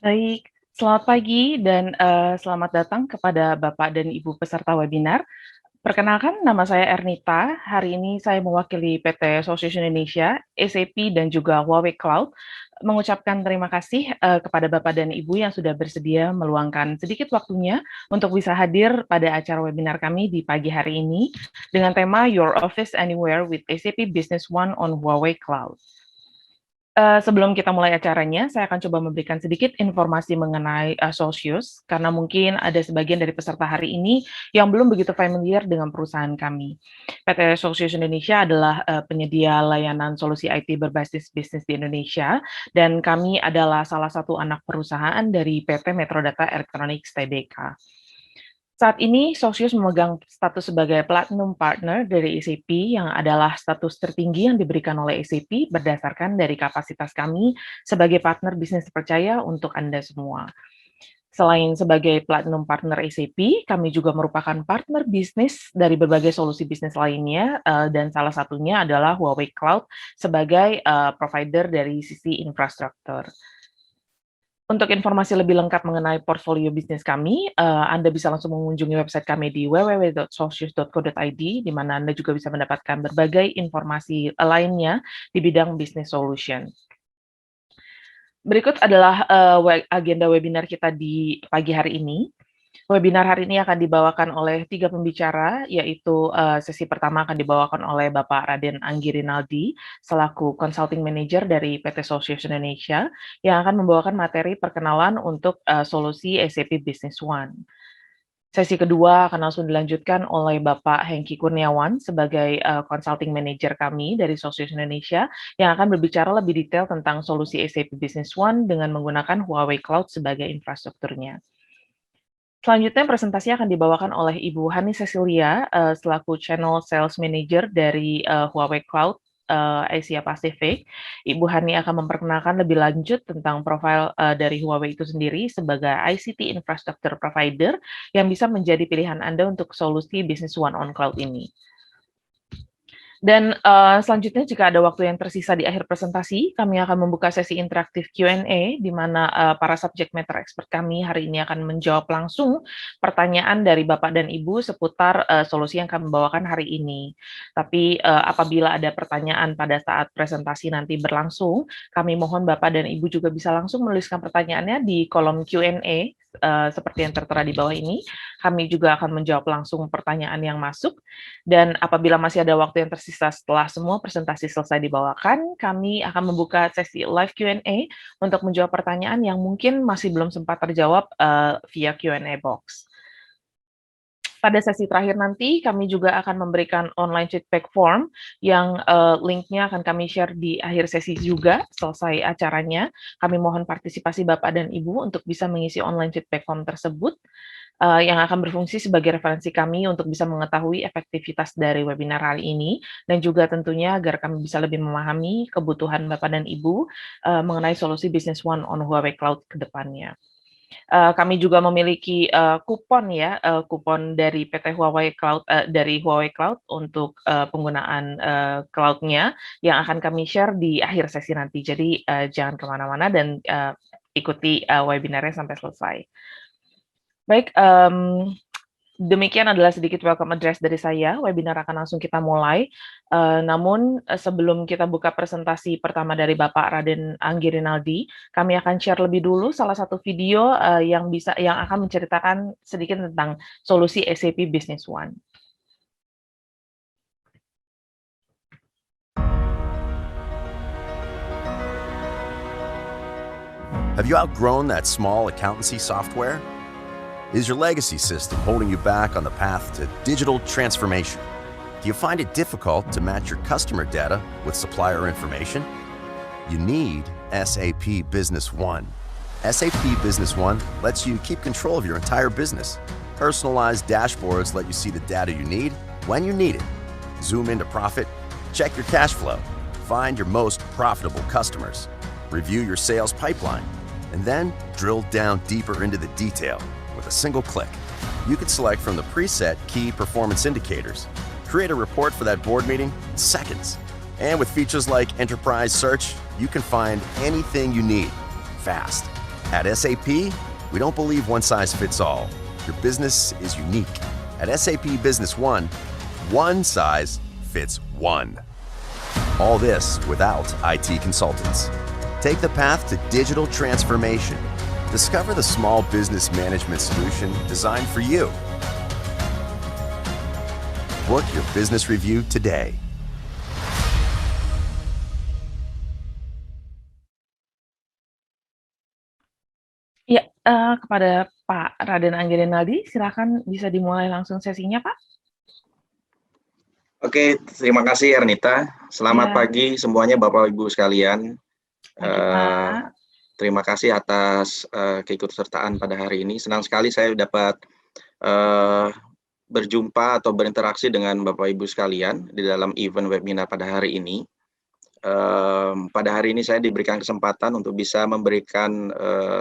Baik, selamat pagi dan, selamat datang kepada Bapak dan Ibu peserta webinar. Perkenalkan, nama saya Ernita. Hari ini saya mewakili PT Sosius Indonesia, SAP, dan juga Huawei Cloud, mengucapkan terima kasih, kepada Bapak dan Ibu yang sudah bersedia meluangkan sedikit waktunya untuk bisa hadir pada acara webinar kami di pagi hari ini dengan tema Your Office Anywhere with SAP Business One on Huawei Cloud. Sebelum kita mulai acaranya, saya akan coba memberikan sedikit informasi mengenai, Sosius, karena mungkin ada sebagian dari peserta hari ini yang belum begitu familiar dengan perusahaan kami. PT Sosius Indonesia adalah, penyedia layanan solusi IT berbasis bisnis di Indonesia, dan kami adalah salah satu anak perusahaan dari PT Metrodata Electronics Tbk. Saat ini, Sosius memegang status sebagai Platinum Partner dari SAP yang adalah status tertinggi yang diberikan oleh SAP berdasarkan dari kapasitas kami sebagai partner bisnis terpercaya untuk Anda semua. Selain sebagai Platinum Partner SAP, kami juga merupakan partner bisnis dari berbagai solusi bisnis lainnya, dan salah satunya adalah Huawei Cloud sebagai provider dari sisi infrastruktur. Untuk informasi lebih lengkap mengenai portfolio bisnis kami, Anda bisa langsung mengunjungi website kami di www.sosius.co.id, di mana Anda juga bisa mendapatkan berbagai informasi lainnya di bidang business solution. Berikut adalah agenda webinar kita di pagi hari ini. Webinar hari ini akan dibawakan oleh 3 pembicara, yaitu, sesi pertama akan dibawakan oleh Bapak Raden Anggi Rinaldi, selaku Consulting Manager dari PT Sosius Indonesia, yang akan membawakan materi perkenalan untuk, solusi SAP Business One. Sesi kedua akan langsung dilanjutkan oleh Bapak Hengki Kurniawan sebagai, Consulting Manager kami dari Sosius Indonesia, yang akan berbicara lebih detail tentang solusi SAP Business One dengan menggunakan Huawei Cloud sebagai infrastrukturnya. Selanjutnya presentasi akan dibawakan oleh Ibu Hani Cecilia, selaku Channel Sales Manager dari, Huawei Cloud, Asia Pasifik. Ibu Hani akan memperkenalkan lebih lanjut tentang profil, dari Huawei itu sendiri sebagai ICT Infrastructure Provider yang bisa menjadi pilihan Anda untuk solusi Business One on Cloud ini. Dan, selanjutnya jika ada waktu yang tersisa di akhir presentasi, kami akan membuka sesi interaktif Q&A, di mana, para subject matter expert kami hari ini akan menjawab langsung pertanyaan dari Bapak dan Ibu seputar, solusi yang kami bawakan hari ini. Tapi, apabila ada pertanyaan pada saat presentasi nanti berlangsung, kami mohon Bapak dan Ibu juga bisa langsung menuliskan pertanyaannya di kolom Q&A, seperti yang tertera di bawah ini. Kami juga akan menjawab langsung pertanyaan yang masuk, dan apabila masih ada waktu yang tersisa setelah semua presentasi selesai dibawakan, kami akan membuka sesi live Q&A untuk menjawab pertanyaan yang mungkin masih belum sempat terjawab via Q&A box. Pada sesi terakhir nanti, kami juga akan memberikan online feedback form yang link-nya akan kami share di akhir sesi juga, selesai acaranya. Kami mohon partisipasi Bapak dan Ibu untuk bisa mengisi online feedback form tersebut, yang akan berfungsi sebagai referensi kami untuk bisa mengetahui efektivitas dari webinar kali ini, dan juga tentunya agar kami bisa lebih memahami kebutuhan Bapak dan Ibu mengenai solusi Business One on Huawei Cloud ke depannya. Kami juga memiliki, kupon ya, kupon dari PT Huawei Cloud, dari Huawei Cloud untuk, penggunaan, cloud-nya yang akan kami share di akhir sesi nanti. Jadi, jangan kemana-mana dan, ikuti, webinarnya sampai selesai. Baik, Demikian adalah sedikit welcome address dari saya. Webinar akan langsung kita mulai. Namun sebelum kita buka presentasi pertama dari Bapak Raden Anggi Rinaldi, kami akan share lebih dulu salah satu video yang akan menceritakan sedikit tentang solusi SAP Business One. Have you outgrown that small accountancy software? Is your legacy system holding you back on the path to digital transformation? Do you find it difficult to match your customer data with supplier information? You need SAP Business One. SAP Business One lets you keep control of your entire business. Personalized dashboards let you see the data you need when you need it. Zoom into profit, check your cash flow, find your most profitable customers, review your sales pipeline, and then drill down deeper into the detail with a single click. You can select from the preset key performance indicators, create a report for that board meeting in seconds. And with features like enterprise search, you can find anything you need fast. At SAP, we don't believe one size fits all. Your business is unique. At SAP Business one size fits one. All this without IT consultants. Take the path to digital transformation. Discover the small business management solution designed for you. Book your business review today. Ya, kepada Pak Raden Anggi Rinaldi, silakan bisa dimulai langsung sesinya, Pak. Oke, terima kasih Ernita. Selamat pagi semuanya Bapak Ibu sekalian. Pagi, Pak. Terima kasih atas keikutsertaan pada hari ini. Senang sekali saya dapat berjumpa atau berinteraksi dengan Bapak Ibu sekalian di dalam event webinar pada hari ini. Pada hari ini saya diberikan kesempatan untuk bisa memberikan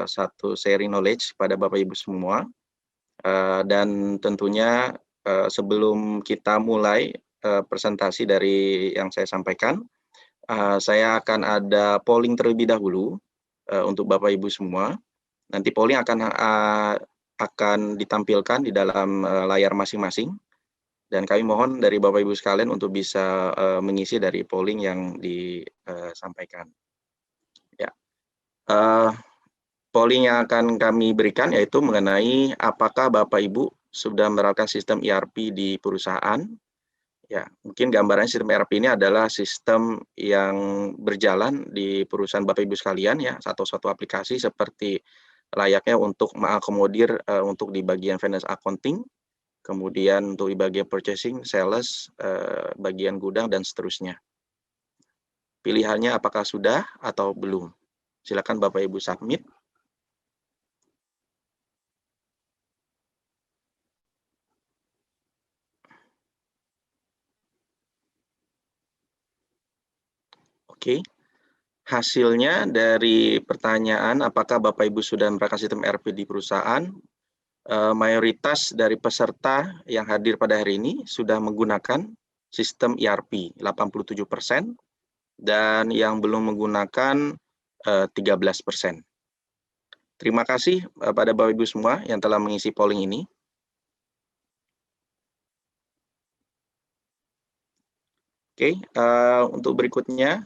satu sharing knowledge pada Bapak Ibu semua. Dan tentunya sebelum kita mulai presentasi dari yang saya sampaikan, saya akan ada polling terlebih dahulu untuk Bapak Ibu semua. Nanti polling akan ditampilkan di dalam layar masing-masing, dan kami mohon dari Bapak Ibu sekalian untuk bisa mengisi dari polling yang disampaikan. Ya, polling yang akan kami berikan yaitu mengenai apakah Bapak Ibu sudah menerapkan sistem ERP di perusahaan. Ya, mungkin gambarannya sistem ERP ini adalah sistem yang berjalan di perusahaan Bapak Ibu sekalian ya, satu aplikasi seperti layaknya untuk mengakomodir untuk di bagian finance accounting, kemudian untuk di bagian purchasing, sales, bagian gudang dan seterusnya. Pilihannya apakah sudah atau belum? Silakan Bapak Ibu submit. Oke, hasilnya dari pertanyaan apakah Bapak Ibu sudah menerapkan sistem ERP di perusahaan, mayoritas dari peserta yang hadir pada hari ini sudah menggunakan sistem ERP, 87%, dan yang belum menggunakan 13%. Terima kasih pada Bapak Ibu semua yang telah mengisi polling ini. Oke, untuk berikutnya,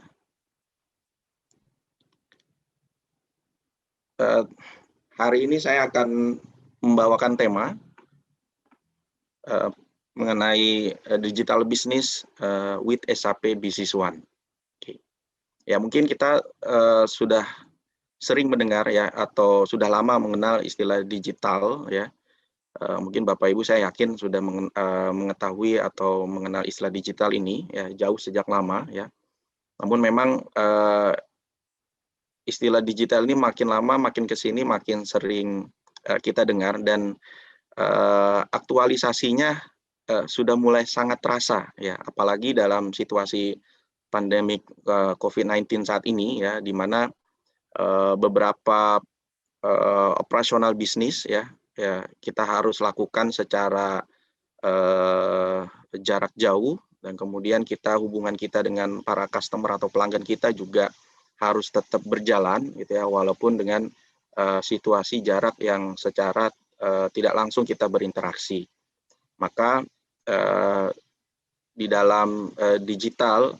hari ini saya akan membawakan tema mengenai digital business with SAP Business One. Oke. Ya, mungkin kita sudah sering mendengar ya atau sudah lama mengenal istilah digital ya. Mungkin Bapak Ibu saya yakin sudah mengetahui atau mengenal istilah digital ini ya jauh sejak lama ya. Namun memang istilah digital ini makin lama makin ke sini makin sering kita dengar, dan aktualisasinya sudah mulai sangat terasa ya, apalagi dalam situasi pandemik COVID-19 saat ini ya, di mana beberapa operasional bisnis ya kita harus lakukan secara jarak jauh, dan kemudian hubungan kita dengan para customer atau pelanggan kita juga harus tetap berjalan gitu ya, walaupun dengan situasi jarak yang secara tidak langsung kita berinteraksi. Maka di dalam digital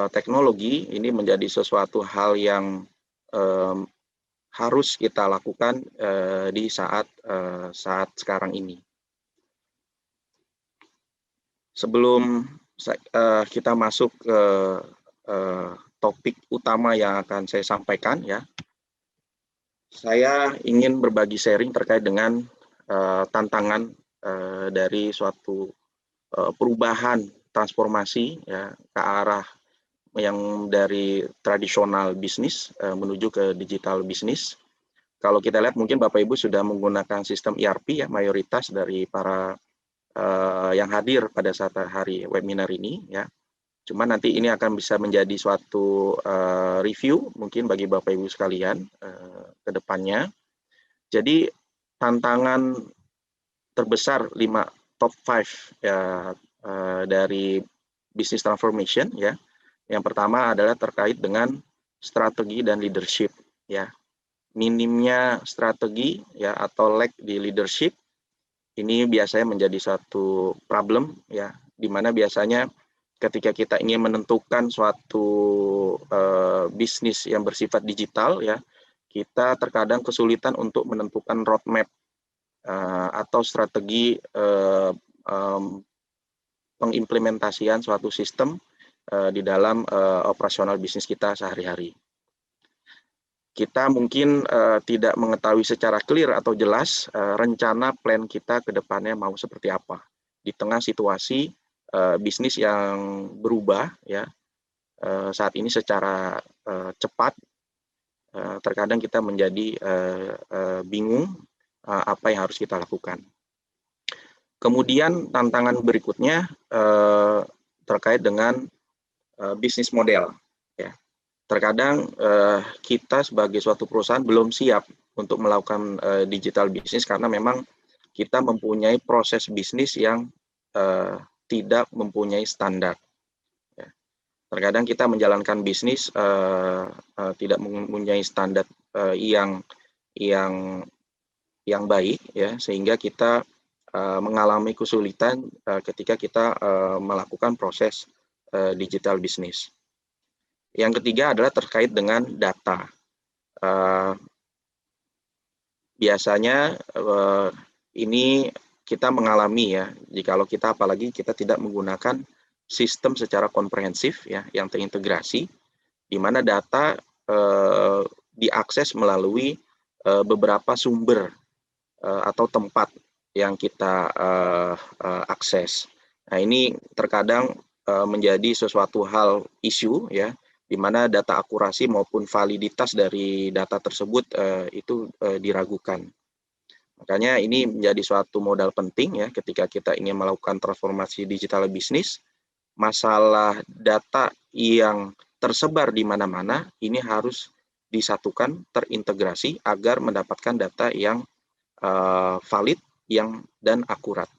teknologi ini menjadi sesuatu hal yang harus kita lakukan di saat sekarang ini. Sebelum kita masuk ke topik utama yang akan saya sampaikan, ya, saya ingin berbagi sharing terkait dengan tantangan dari suatu perubahan transformasi, ya, ke arah yang dari tradisional bisnis menuju ke digital bisnis. Kalau kita lihat mungkin Bapak Ibu sudah menggunakan sistem ERP, ya, mayoritas dari para yang hadir pada saat hari webinar ini, ya. Cuma nanti ini akan bisa menjadi suatu review mungkin bagi Bapak Ibu sekalian ke depannya. Jadi tantangan terbesar 5 top 5 ya dari business transformation, ya. Yang pertama adalah terkait dengan strategi dan leadership, ya. Minimnya strategi, ya, atau lack di leadership ini biasanya menjadi suatu problem, ya, di mana biasanya ketika kita ingin menentukan suatu bisnis yang bersifat digital, ya, kita terkadang kesulitan untuk menentukan roadmap atau strategi pengimplementasian suatu sistem di dalam operasional bisnis kita sehari-hari. Kita mungkin tidak mengetahui secara clear atau jelas rencana plan kita ke depannya mau seperti apa. Di tengah situasi bisnis yang berubah, ya, saat ini secara cepat, terkadang kita menjadi bingung apa yang harus kita lakukan. Kemudian tantangan berikutnya terkait dengan bisnis model, ya. Terkadang kita sebagai suatu perusahaan belum siap untuk melakukan digital bisnis karena memang kita mempunyai proses bisnis yang tidak mempunyai standar. Ya. Terkadang kita menjalankan bisnis tidak mempunyai standar yang baik, ya, sehingga kita mengalami kesulitan ketika kita melakukan proses digital bisnis. Yang ketiga adalah terkait dengan data. Biasanya ini kita mengalami, ya, jikalau kita apalagi kita tidak menggunakan sistem secara komprehensif, ya, yang terintegrasi, di mana data diakses melalui beberapa sumber atau tempat yang kita akses. Nah, ini terkadang menjadi sesuatu hal isu, ya, di mana data akurasi maupun validitas dari data tersebut itu diragukan. Makanya ini menjadi suatu modal penting, ya, ketika kita ingin melakukan transformasi digital bisnis. Masalah data yang tersebar di mana-mana ini harus disatukan, terintegrasi agar mendapatkan data yang valid dan akurat.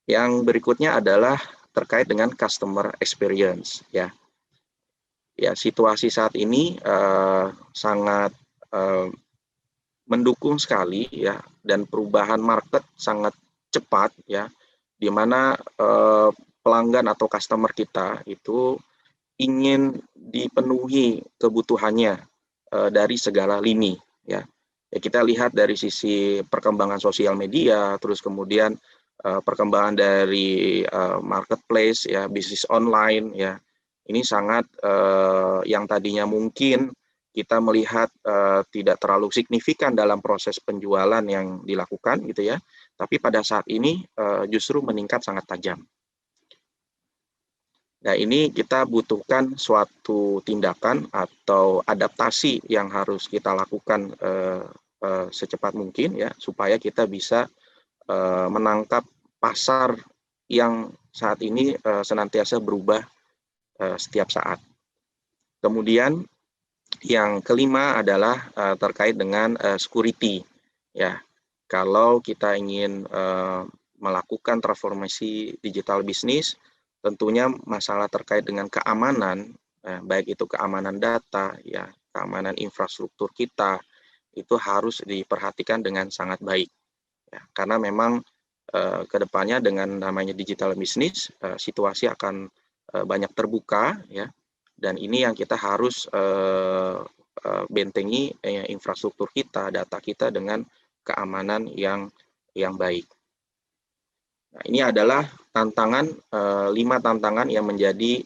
Yang berikutnya adalah terkait dengan customer experience, ya. Ya, situasi saat ini sangat mendukung sekali, ya, dan perubahan market sangat cepat, ya, di mana pelanggan atau customer kita itu ingin dipenuhi kebutuhannya dari segala lini, ya. Ya, kita lihat dari sisi perkembangan sosial media, terus kemudian perkembangan dari marketplace, ya, bisnis online, ya. Ini sangat yang tadinya mungkin kita melihat tidak terlalu signifikan dalam proses penjualan yang dilakukan, gitu, ya. Tapi pada saat ini justru meningkat sangat tajam. Nah, ini kita butuhkan suatu tindakan atau adaptasi yang harus kita lakukan secepat mungkin, ya, supaya kita bisa menangkap pasar yang saat ini senantiasa berubah setiap saat. Kemudian yang kelima adalah terkait dengan security, ya. Kalau kita ingin melakukan transformasi digital bisnis, tentunya masalah terkait dengan keamanan, baik itu keamanan data, ya, keamanan infrastruktur kita, itu harus diperhatikan dengan sangat baik, ya, karena memang kedepannya dengan namanya digital business, situasi akan banyak terbuka ya, dan ini yang kita harus bentengi infrastruktur kita, data kita dengan keamanan yang baik. Nah, ini adalah tantangan 5 tantangan yang menjadi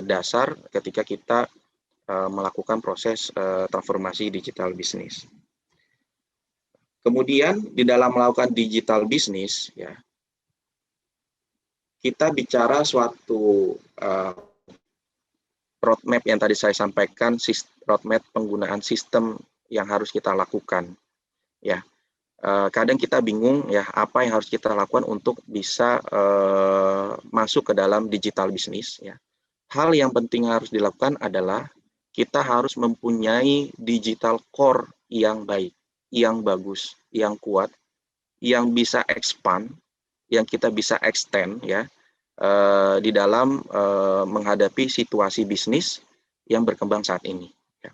dasar ketika kita melakukan proses transformasi digital bisnis. Kemudian di dalam melakukan digital bisnis, ya, kita bicara suatu roadmap yang tadi saya sampaikan, roadmap penggunaan sistem yang harus kita lakukan. Ya, kadang kita bingung ya apa yang harus kita lakukan untuk bisa masuk ke dalam digital bisnis. Ya, hal yang penting harus dilakukan adalah kita harus mempunyai digital core yang baik, yang bagus, yang kuat, yang bisa expand, yang kita bisa extend ya di dalam menghadapi situasi bisnis yang berkembang saat ini. Ya.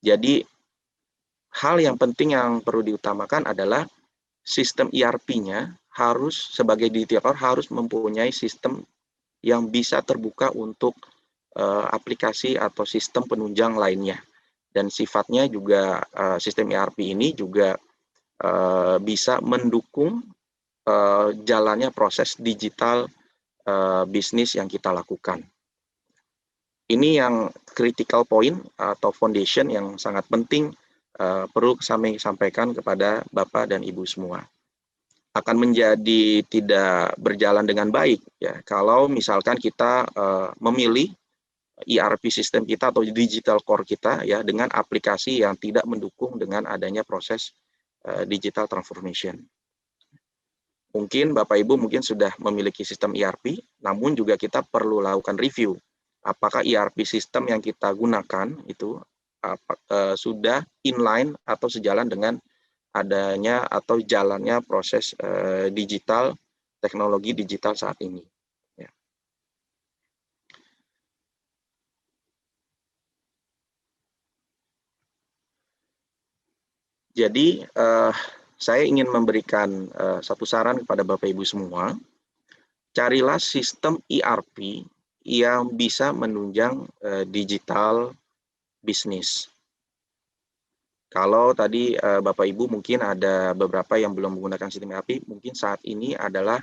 Jadi hal yang penting yang perlu diutamakan adalah sistem ERP-nya harus sebagai digital core harus mempunyai sistem yang bisa terbuka untuk aplikasi atau sistem penunjang lainnya, dan sifatnya juga sistem ERP ini juga bisa mendukung jalannya proses digital bisnis yang kita lakukan. Ini yang critical point atau foundation yang sangat penting perlu kami sampaikan kepada Bapak dan Ibu semua. Akan menjadi tidak berjalan dengan baik ya kalau misalkan kita memilih ERP sistem kita atau digital core kita ya dengan aplikasi yang tidak mendukung dengan adanya proses digital transformation. Mungkin Bapak Ibu mungkin sudah memiliki sistem ERP, namun juga kita perlu lakukan review. Apakah ERP sistem yang kita gunakan itu sudah inline atau sejalan dengan adanya atau jalannya proses digital, teknologi digital saat ini. Ya. Jadi saya ingin memberikan satu saran kepada Bapak Ibu semua, carilah sistem ERP yang bisa menunjang digital bisnis. Kalau tadi Bapak Ibu mungkin ada beberapa yang belum menggunakan sistem ERP, mungkin saat ini adalah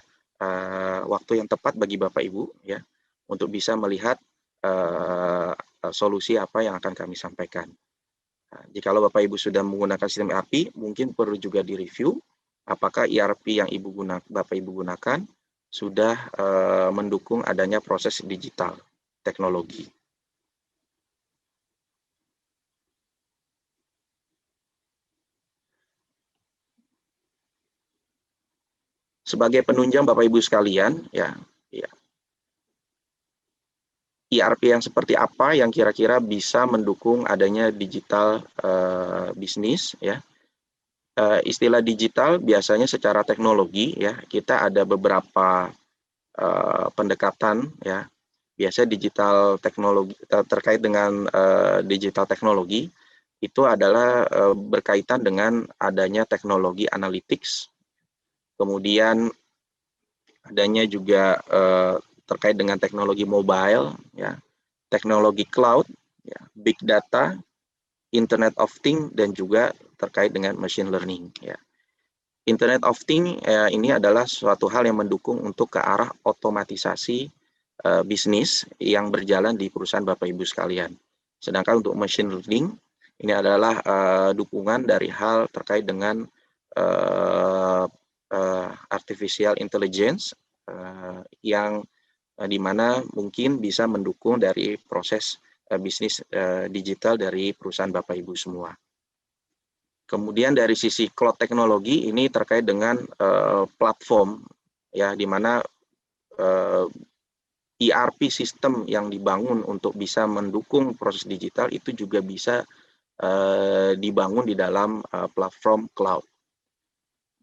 waktu yang tepat bagi Bapak Ibu ya untuk bisa melihat solusi apa yang akan kami sampaikan. Nah, jikalau Bapak Ibu sudah menggunakan sistem ERP, mungkin perlu juga direview apakah ERP yang Bapak Ibu gunakan sudah mendukung adanya proses digital teknologi. Sebagai penunjang Bapak Ibu sekalian, ya, ERP yang seperti apa yang kira-kira bisa mendukung adanya digital bisnis ya. Istilah digital biasanya secara teknologi ya, kita ada beberapa pendekatan ya. Biasa digital teknologi terkait dengan digital teknologi itu adalah berkaitan dengan adanya teknologi analytics, kemudian adanya juga terkait dengan teknologi mobile, ya, teknologi cloud, ya, big data, Internet of Things, dan juga terkait dengan machine learning. Ya. Internet of Things ini adalah suatu hal yang mendukung untuk ke arah otomatisasi bisnis yang berjalan di perusahaan Bapak Ibu sekalian. Sedangkan untuk machine learning ini adalah dukungan dari hal terkait dengan artificial intelligence yang di mana mungkin bisa mendukung dari proses bisnis digital dari perusahaan Bapak Ibu semua. Kemudian dari sisi cloud teknologi ini terkait dengan platform ya, di mana ERP sistem yang dibangun untuk bisa mendukung proses digital itu juga bisa dibangun di dalam platform cloud.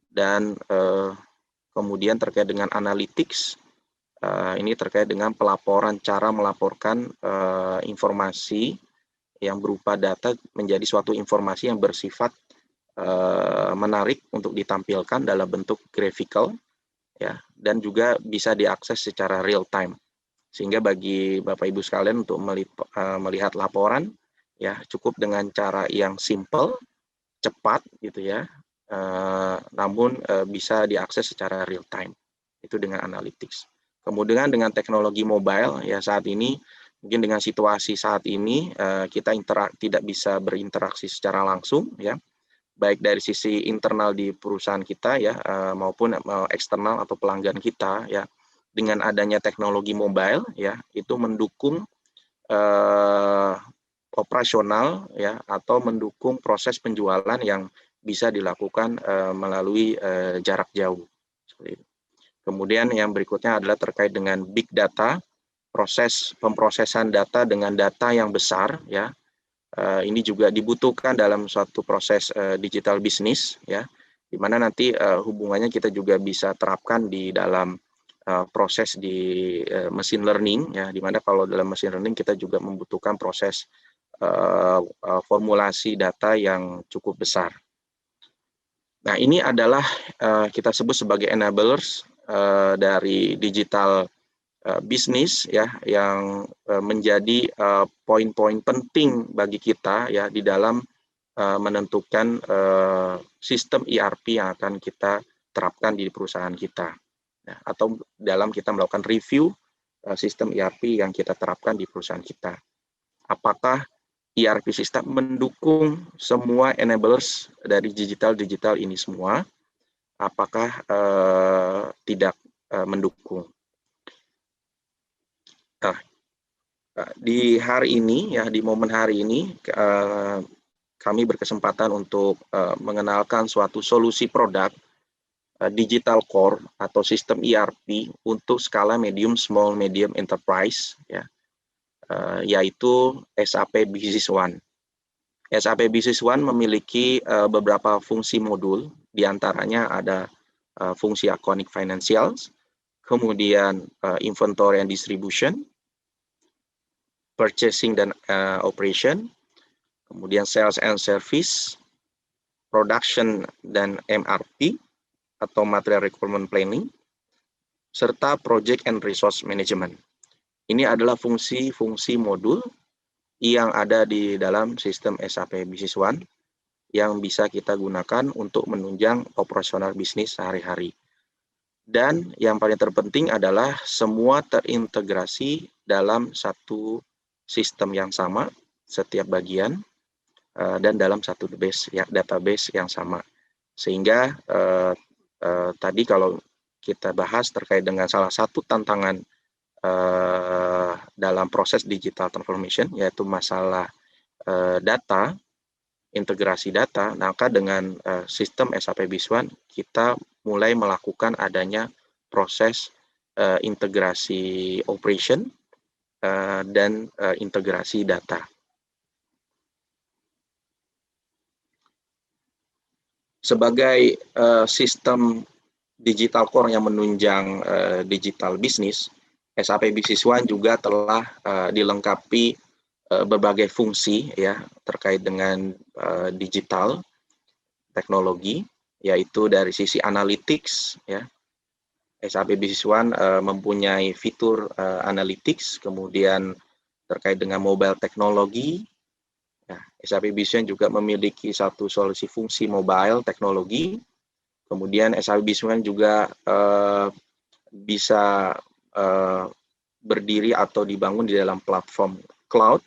Dan kemudian terkait dengan analytics, ini terkait dengan cara melaporkan informasi yang berupa data menjadi suatu informasi yang bersifat menarik untuk ditampilkan dalam bentuk graphical, ya, dan juga bisa diakses secara real time. Sehingga bagi Bapak Ibu sekalian untuk melihat laporan, ya, cukup dengan cara yang simple, cepat gitu ya, namun bisa diakses secara real time. Itu dengan analytics. Kemudian dengan teknologi mobile, ya, saat ini mungkin dengan situasi saat ini kita tidak bisa berinteraksi secara langsung, ya, baik dari sisi internal di perusahaan kita, ya, maupun eksternal atau pelanggan kita, ya. Dengan adanya teknologi mobile, ya, itu mendukung operasional, ya, atau mendukung proses penjualan yang bisa dilakukan melalui jarak jauh. Seperti itu. Kemudian yang berikutnya adalah terkait dengan big data, proses pemrosesan data dengan data yang besar, ya. Ini juga dibutuhkan dalam suatu proses digital bisnis, ya, di mana nanti hubungannya kita juga bisa terapkan di dalam proses di machine learning, ya, di mana kalau dalam machine learning kita juga membutuhkan proses formulasi data yang cukup besar. Nah, ini adalah kita sebut sebagai enablers dari digital bisnis, ya, yang menjadi poin-poin penting bagi kita, ya, di dalam menentukan sistem ERP yang akan kita terapkan di perusahaan kita, ya, atau dalam kita melakukan review sistem ERP yang kita terapkan di perusahaan kita. Apakah ERP sistem mendukung semua enablers dari digital ini semua? Apakah tidak mendukung? Nah, di hari ini, ya, di momen hari ini, kami berkesempatan untuk mengenalkan suatu solusi produk digital core atau sistem ERP untuk skala medium, small, medium enterprise, ya, yaitu SAP Business One. SAP Business One memiliki beberapa fungsi modul, diantaranya ada fungsi accounting financials, kemudian inventory and distribution, purchasing dan operation, kemudian sales and service, production dan MRP atau material requirement planning, serta project and resource management. Ini adalah fungsi-fungsi modul yang ada di dalam sistem SAP Business One yang bisa kita gunakan untuk menunjang operasional bisnis sehari-hari. Dan yang paling terpenting adalah semua terintegrasi dalam satu sistem yang sama, setiap bagian, dan dalam satu database yang sama. Sehingga tadi kalau kita bahas terkait dengan salah satu tantangan dalam proses digital transformation, yaitu masalah data, integrasi data, maka dengan sistem SAP Business One kita mulai melakukan adanya proses integrasi operation dan integrasi data. Sebagai sistem digital core yang menunjang digital bisnis, SAP Business One juga telah dilengkapi berbagai fungsi, ya, terkait dengan digital teknologi, yaitu dari sisi analytics, ya. SAP Business One mempunyai fitur analytics, kemudian terkait dengan mobile teknologi. Ya, SAP Business One juga memiliki satu solusi fungsi mobile teknologi. Kemudian SAP Business One juga bisa berdiri atau dibangun di dalam platform cloud.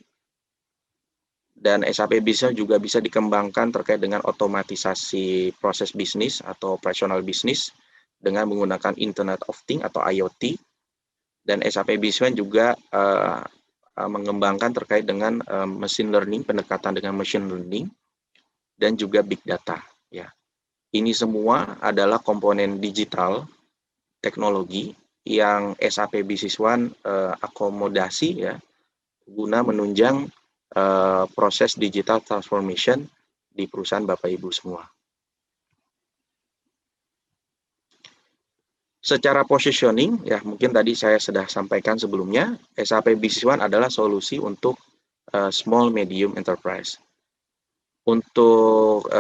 Dan SAP Business juga bisa dikembangkan terkait dengan otomatisasi proses bisnis atau operational bisnis dengan menggunakan Internet of Things atau IoT. Dan SAP Business juga mengembangkan terkait dengan machine learning, pendekatan dengan machine learning, dan juga big data. Ya, ini semua adalah komponen digital teknologi yang SAP Business One akomodasi, ya, guna menunjang proses digital transformation di perusahaan Bapak Ibu semua. Secara positioning, ya, mungkin tadi saya sudah sampaikan sebelumnya, SAP Business One adalah solusi untuk small medium enterprise. Untuk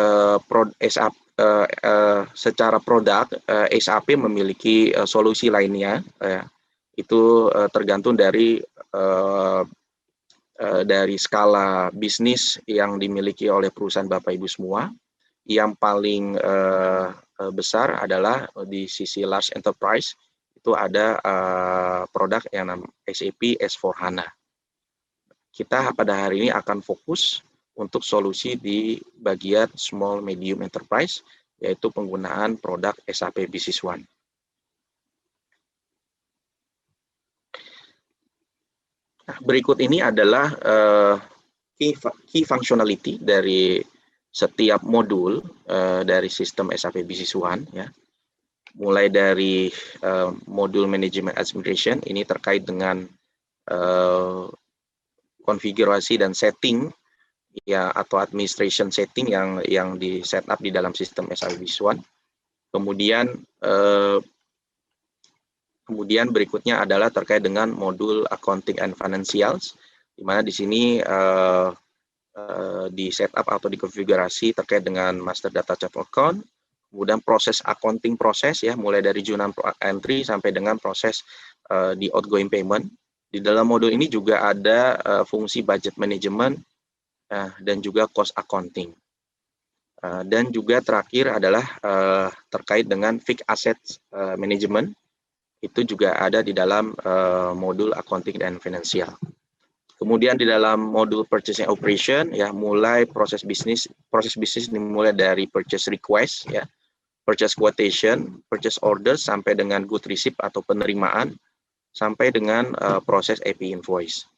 secara produk, SAP memiliki solusi lainnya, itu tergantung dari skala bisnis yang dimiliki oleh perusahaan Bapak Ibu semua. Yang paling besar adalah di sisi large enterprise, itu ada produk yang namanya SAP S/4HANA. Kita pada hari ini akan fokus untuk solusi di bagian small medium enterprise, yaitu penggunaan produk SAP Business One. Nah, berikut ini adalah key functionality dari setiap modul dari sistem SAP Business One, ya. Mulai dari modul Management Administration, ini terkait dengan konfigurasi dan setting, ya, atau administration setting yang di setup di dalam sistem SAP Business One. Kemudian berikutnya adalah terkait dengan modul Accounting and Financials, di mana di sini di setup atau dikonfigurasi terkait dengan Master Data Chart Account, kemudian proses accounting proses, ya, mulai dari journal entry sampai dengan proses di outgoing payment. Di dalam modul ini juga ada fungsi budget management dan juga cost accounting. Dan juga terakhir adalah terkait dengan fixed asset management, itu juga ada di dalam modul accounting dan financial. Kemudian di dalam modul purchasing operation, ya, mulai proses bisnis dimulai dari purchase request, ya, purchase quotation, purchase order, sampai dengan good receipt atau penerimaan, sampai dengan proses AP invoice.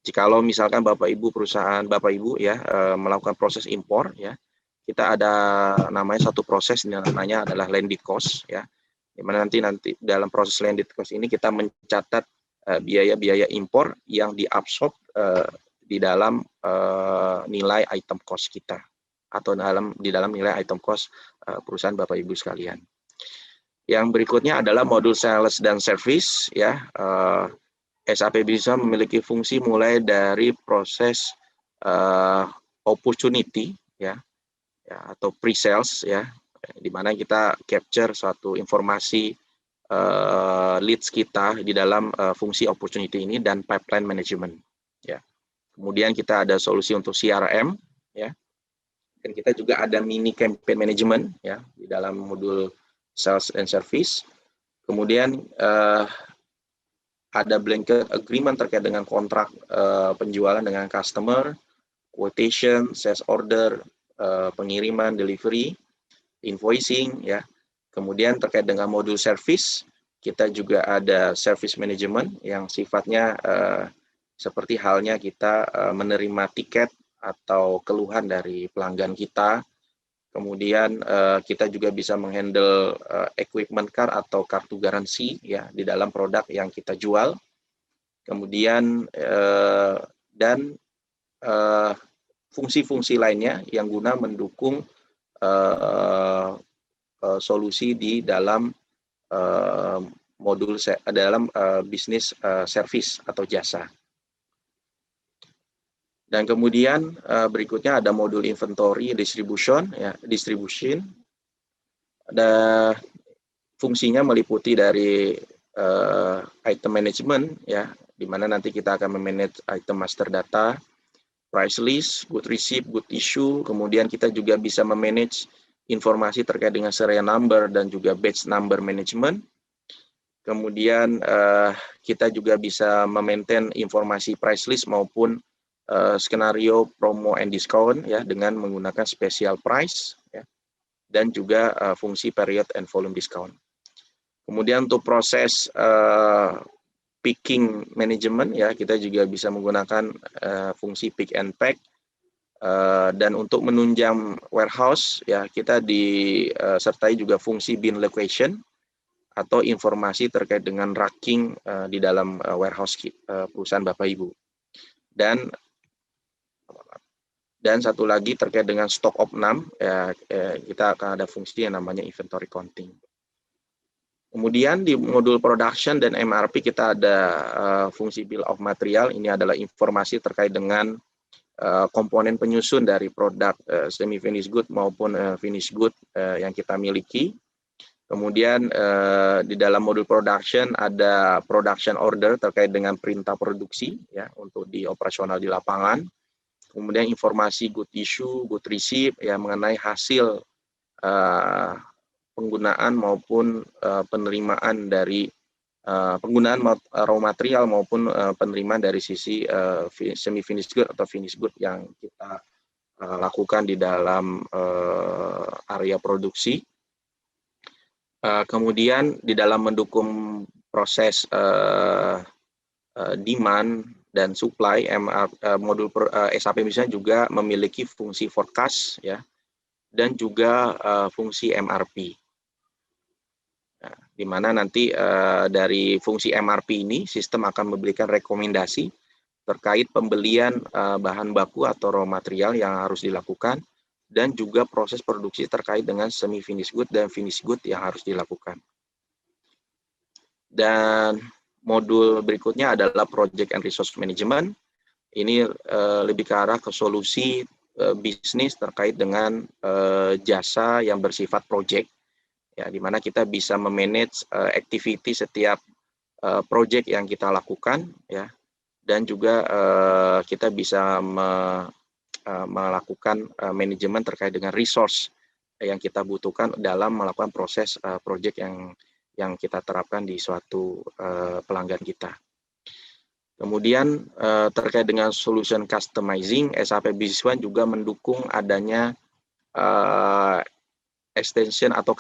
Jikalau misalkan perusahaan Bapak Ibu, ya, melakukan proses impor, ya, kita ada namanya satu proses namanya adalah landed cost, ya, di mana nanti dalam proses landed cost ini kita mencatat biaya-biaya impor yang diabsorb di dalam nilai item cost kita, atau di dalam nilai item cost perusahaan Bapak Ibu sekalian. Yang berikutnya adalah modul sales dan service, ya. SAP bisa memiliki fungsi mulai dari proses opportunity, ya, atau pre-sales, ya, di mana kita capture suatu informasi leads kita di dalam fungsi opportunity ini, dan pipeline management, ya. Kemudian kita ada solusi untuk CRM, ya, dan kita juga ada mini campaign management, ya, di dalam modul sales and service. Kemudian ada blanket agreement terkait dengan kontrak penjualan dengan customer, quotation, sales order, pengiriman, delivery, invoicing, ya. Kemudian terkait dengan modul service, kita juga ada service management yang sifatnya seperti halnya kita menerima tiket atau keluhan dari pelanggan kita. Kemudian kita juga bisa menghandle equipment card atau kartu garansi, ya, di dalam produk yang kita jual. Kemudian dan fungsi-fungsi lainnya yang guna mendukung solusi di dalam modul dalam bisnis service atau jasa. Dan kemudian berikutnya ada modul inventory distribution, ya, distribution. Ada fungsinya meliputi dari item management, ya, di mana nanti kita akan memanage item master data, price list, good receipt, good issue. Kemudian kita juga bisa memanage informasi terkait dengan serial number dan juga batch number management. Kemudian kita juga bisa memaintain informasi price list maupun skenario promo and discount, ya, dengan menggunakan special price, ya, dan juga fungsi period and volume discount. Kemudian untuk proses picking management, ya, kita juga bisa menggunakan fungsi pick and pack, dan untuk menunjang warehouse, ya, kita disertai juga fungsi bin location atau informasi terkait dengan racking di dalam warehouse perusahaan Bapak Ibu. Dan satu lagi terkait dengan stock of name, ya, kita akan ada fungsi yang namanya inventory counting. Kemudian di modul production dan MRP kita ada fungsi bill of material. Ini adalah informasi terkait dengan komponen penyusun dari produk semi finished good maupun finished good yang kita miliki. Kemudian di dalam modul production ada production order terkait dengan perintah produksi ya untuk dioperasional di lapangan. Kemudian informasi good issue, good receipt ya mengenai hasil penggunaan maupun penerimaan dari penggunaan raw material maupun penerimaan dari sisi semi finished good atau finished good yang kita lakukan di dalam area produksi. Kemudian di dalam mendukung proses demand dan supply, modul SAP misalnya juga memiliki fungsi forecast ya dan juga fungsi MRP. Nah, di mana nanti dari fungsi MRP ini sistem akan memberikan rekomendasi terkait pembelian bahan baku atau raw material yang harus dilakukan dan juga proses produksi terkait dengan semi finished good dan finished good yang harus dilakukan. Dan modul berikutnya adalah project and resource management. Ini lebih ke arah ke solusi bisnis terkait dengan jasa yang bersifat project, ya, di mana kita bisa memanage activity setiap project yang kita lakukan, ya, dan juga kita bisa melakukan manajemen terkait dengan resource yang kita butuhkan dalam melakukan proses project yang kita terapkan di suatu pelanggan kita. Kemudian terkait dengan solution customizing, SAP Business One juga mendukung adanya extension atau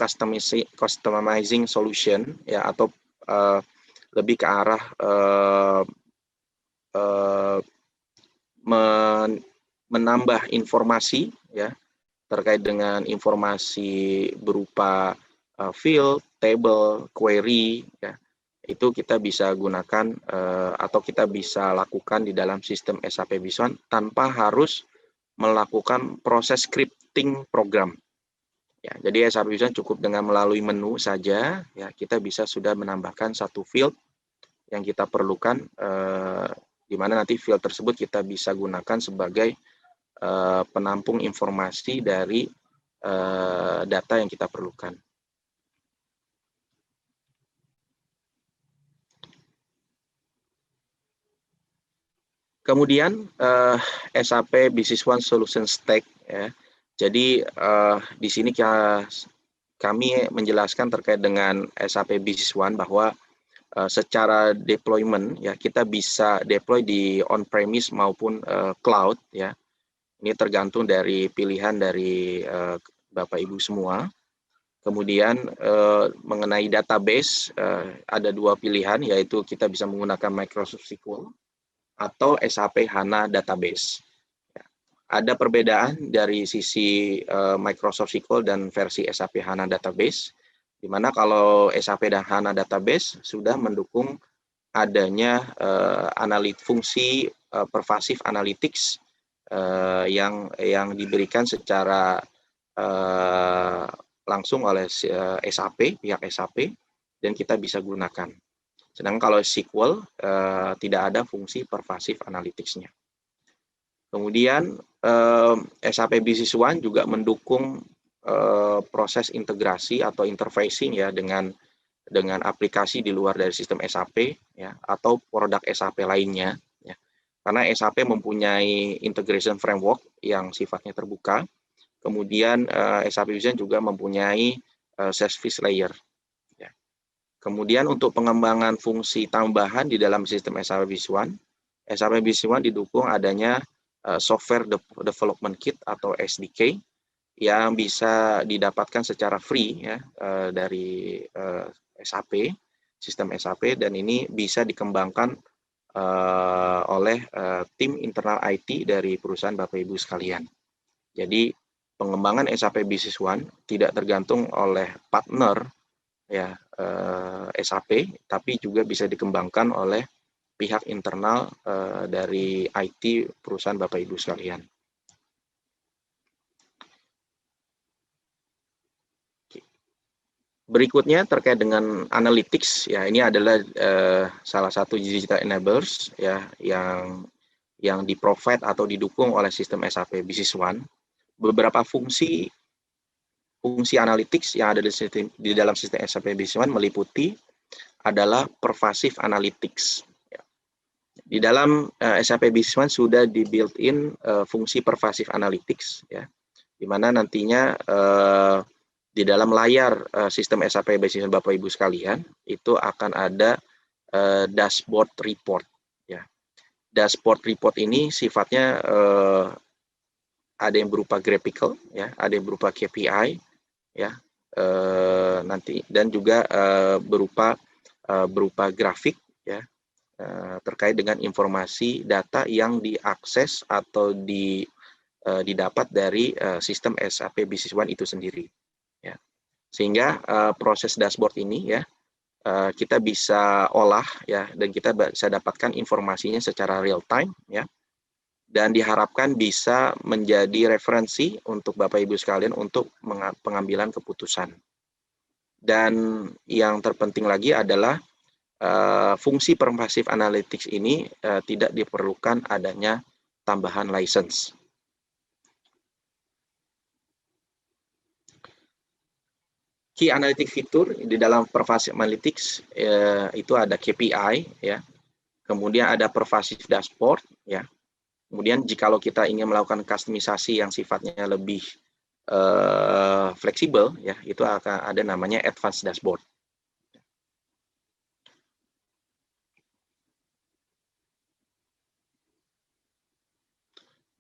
customizing solution ya atau lebih ke arah menambah informasi ya terkait dengan informasi berupa field, table, query ya. Itu kita bisa gunakan atau kita bisa lakukan di dalam sistem SAP Business One tanpa harus melakukan proses scripting program. Ya, jadi SAP Business One cukup dengan melalui menu saja ya kita bisa sudah menambahkan satu field yang kita perlukan di mana nanti field tersebut kita bisa gunakan sebagai penampung informasi dari data yang kita perlukan. Kemudian SAP Business One Solution Stack ya. Jadi di sini kami menjelaskan terkait dengan SAP Business One bahwa secara deployment ya kita bisa deploy di on-premise maupun cloud ya. Ini tergantung dari pilihan dari Bapak Ibu semua. Kemudian mengenai database ada dua pilihan yaitu kita bisa menggunakan Microsoft SQL atau SAP HANA Database. Ada perbedaan dari sisi Microsoft SQL dan versi SAP HANA Database, di mana kalau SAP dan HANA Database sudah mendukung adanya fungsi pervasive analytics yang diberikan secara langsung oleh SAP, pihak SAP, dan kita bisa gunakan. Sedangkan kalau SQL tidak ada fungsi pervasive analytics-nya. Kemudian SAP Business One juga mendukung proses integrasi atau interfacing ya dengan aplikasi di luar dari sistem SAP ya atau produk SAP lainnya. Karena SAP mempunyai integration framework yang sifatnya terbuka, kemudian SAP Business juga mempunyai service layer. Ya. Kemudian untuk pengembangan fungsi tambahan di dalam sistem SAP Business One, SAP Business One didukung adanya Software Development Kit atau SDK yang bisa didapatkan secara free ya dari SAP, sistem SAP, dan ini bisa dikembangkan oleh tim internal IT dari perusahaan Bapak Ibu sekalian. Jadi pengembangan SAP Business One tidak tergantung oleh partner ya SAP, tapi juga bisa dikembangkan oleh pihak internal dari IT perusahaan Bapak Ibu sekalian. Berikutnya terkait dengan analytics ya, ini adalah salah satu digital enablers ya yang yang di-provide atau didukung oleh sistem SAP Business One, beberapa fungsi analytics yang ada di dalam sistem SAP Business One meliputi adalah pervasive analytics. Di dalam SAP Business One sudah di built-in fungsi pervasive analytics, ya, di mana nantinya di dalam layar sistem SAP Business One Bapak Ibu sekalian itu akan ada dashboard report. Ya. Dashboard report ini sifatnya ada yang berupa graphical, ya, ada yang berupa KPI, ya, nanti, dan juga berupa grafik, ya, terkait dengan informasi data yang diakses atau didapat dari sistem SAP Business One itu sendiri, ya. Sehingga proses dashboard ini, ya, kita bisa olah, ya, dan kita bisa dapatkan informasinya secara real time, ya, dan diharapkan bisa menjadi referensi untuk Bapak Ibu sekalian untuk pengambilan keputusan. Dan yang terpenting lagi adalah fungsi pervasive analytics ini tidak diperlukan adanya tambahan license. Key analytic fitur di dalam pervasive analytics itu ada KPI, ya, kemudian ada pervasive dashboard, ya. Kemudian jikalau kita ingin melakukan kustomisasi yang sifatnya lebih fleksibel, ya, itu akan ada namanya advanced dashboard.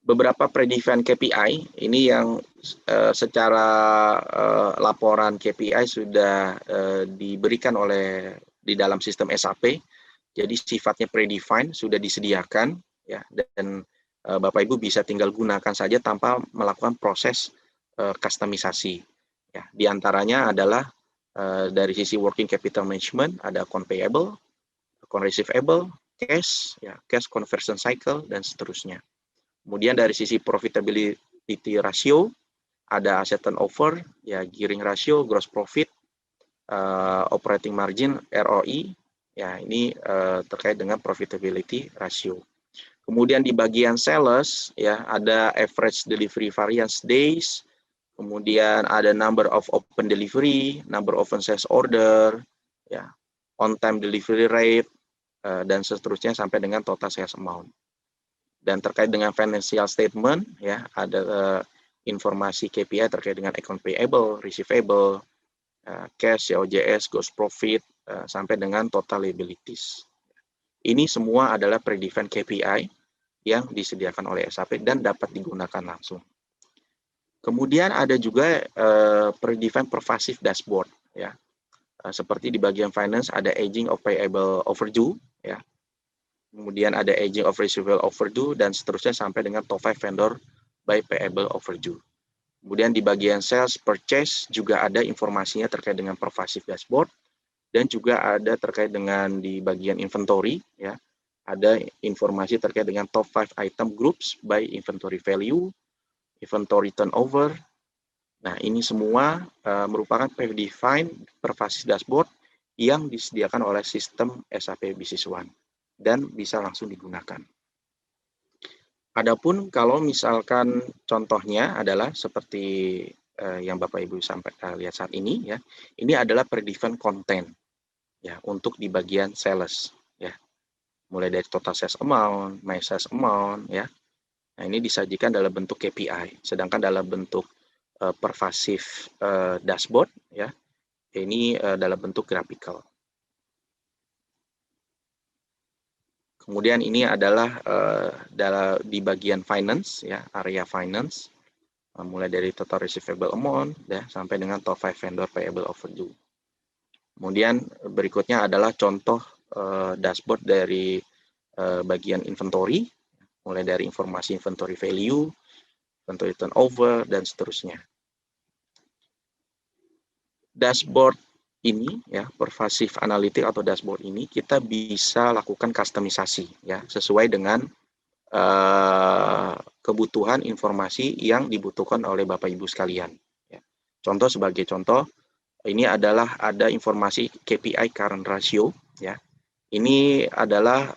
Beberapa predefined KPI ini yang secara laporan KPI sudah diberikan di dalam sistem SAP, jadi sifatnya predefined, sudah disediakan, ya, dan Bapak Ibu bisa tinggal gunakan saja tanpa melakukan proses kustomisasi. Ya, di antaranya adalah dari sisi working capital management ada account payable, account receivable, cash, ya, cash conversion cycle, dan seterusnya. Kemudian dari sisi profitability ratio, ada asset turnover, ya, gearing ratio, gross profit, operating margin, ROI, ya, ini terkait dengan profitability ratio. Kemudian di bagian sales, ya, ada average delivery variance days, kemudian ada number of open delivery, number of sales order, ya, on time delivery rate, dan seterusnya sampai dengan total sales amount. Dan terkait dengan financial statement, ya, ada informasi KPI terkait dengan account payable, receivable, cash, OJS, gross profit, sampai dengan total liabilities. Ini semua adalah predefined KPI yang disediakan oleh SAP dan dapat digunakan langsung. Kemudian ada juga predefined pervasive dashboard, ya. Seperti di bagian finance ada aging of payable overdue, ya. Kemudian ada aging of receivable overdue, dan seterusnya sampai dengan top 5 vendor by payable overdue. Kemudian di bagian sales purchase juga ada informasinya terkait dengan pervasive dashboard, dan juga ada terkait dengan di bagian inventory, ya, ada informasi terkait dengan top 5 item groups by inventory value, inventory turnover. Nah, ini semua merupakan predefined pervasive dashboard yang disediakan oleh sistem SAP Business One dan bisa langsung digunakan. Adapun kalau misalkan contohnya adalah seperti yang Bapak Ibu sampai lihat saat ini, ya, ini adalah predefined content, ya, untuk di bagian sales, ya, mulai dari total sales amount, my sales amount, ya. Nah, ini disajikan dalam bentuk KPI, sedangkan dalam bentuk pervasive dashboard, ya, ini dalam bentuk graphical. Kemudian ini adalah di bagian finance, ya, area finance, mulai dari total receivable amount, ya, sampai dengan top 5 vendor payable overdue. Kemudian berikutnya adalah contoh dashboard dari bagian inventory, mulai dari informasi inventory value, inventory turnover, dan seterusnya. Dashboard ini, ya, pervasive analytic atau dashboard ini kita bisa lakukan kustomisasi, ya, sesuai dengan kebutuhan informasi yang dibutuhkan oleh Bapak Ibu sekalian, ya. Contoh, sebagai contoh, ini adalah ada informasi KPI current ratio, ya, Ini adalah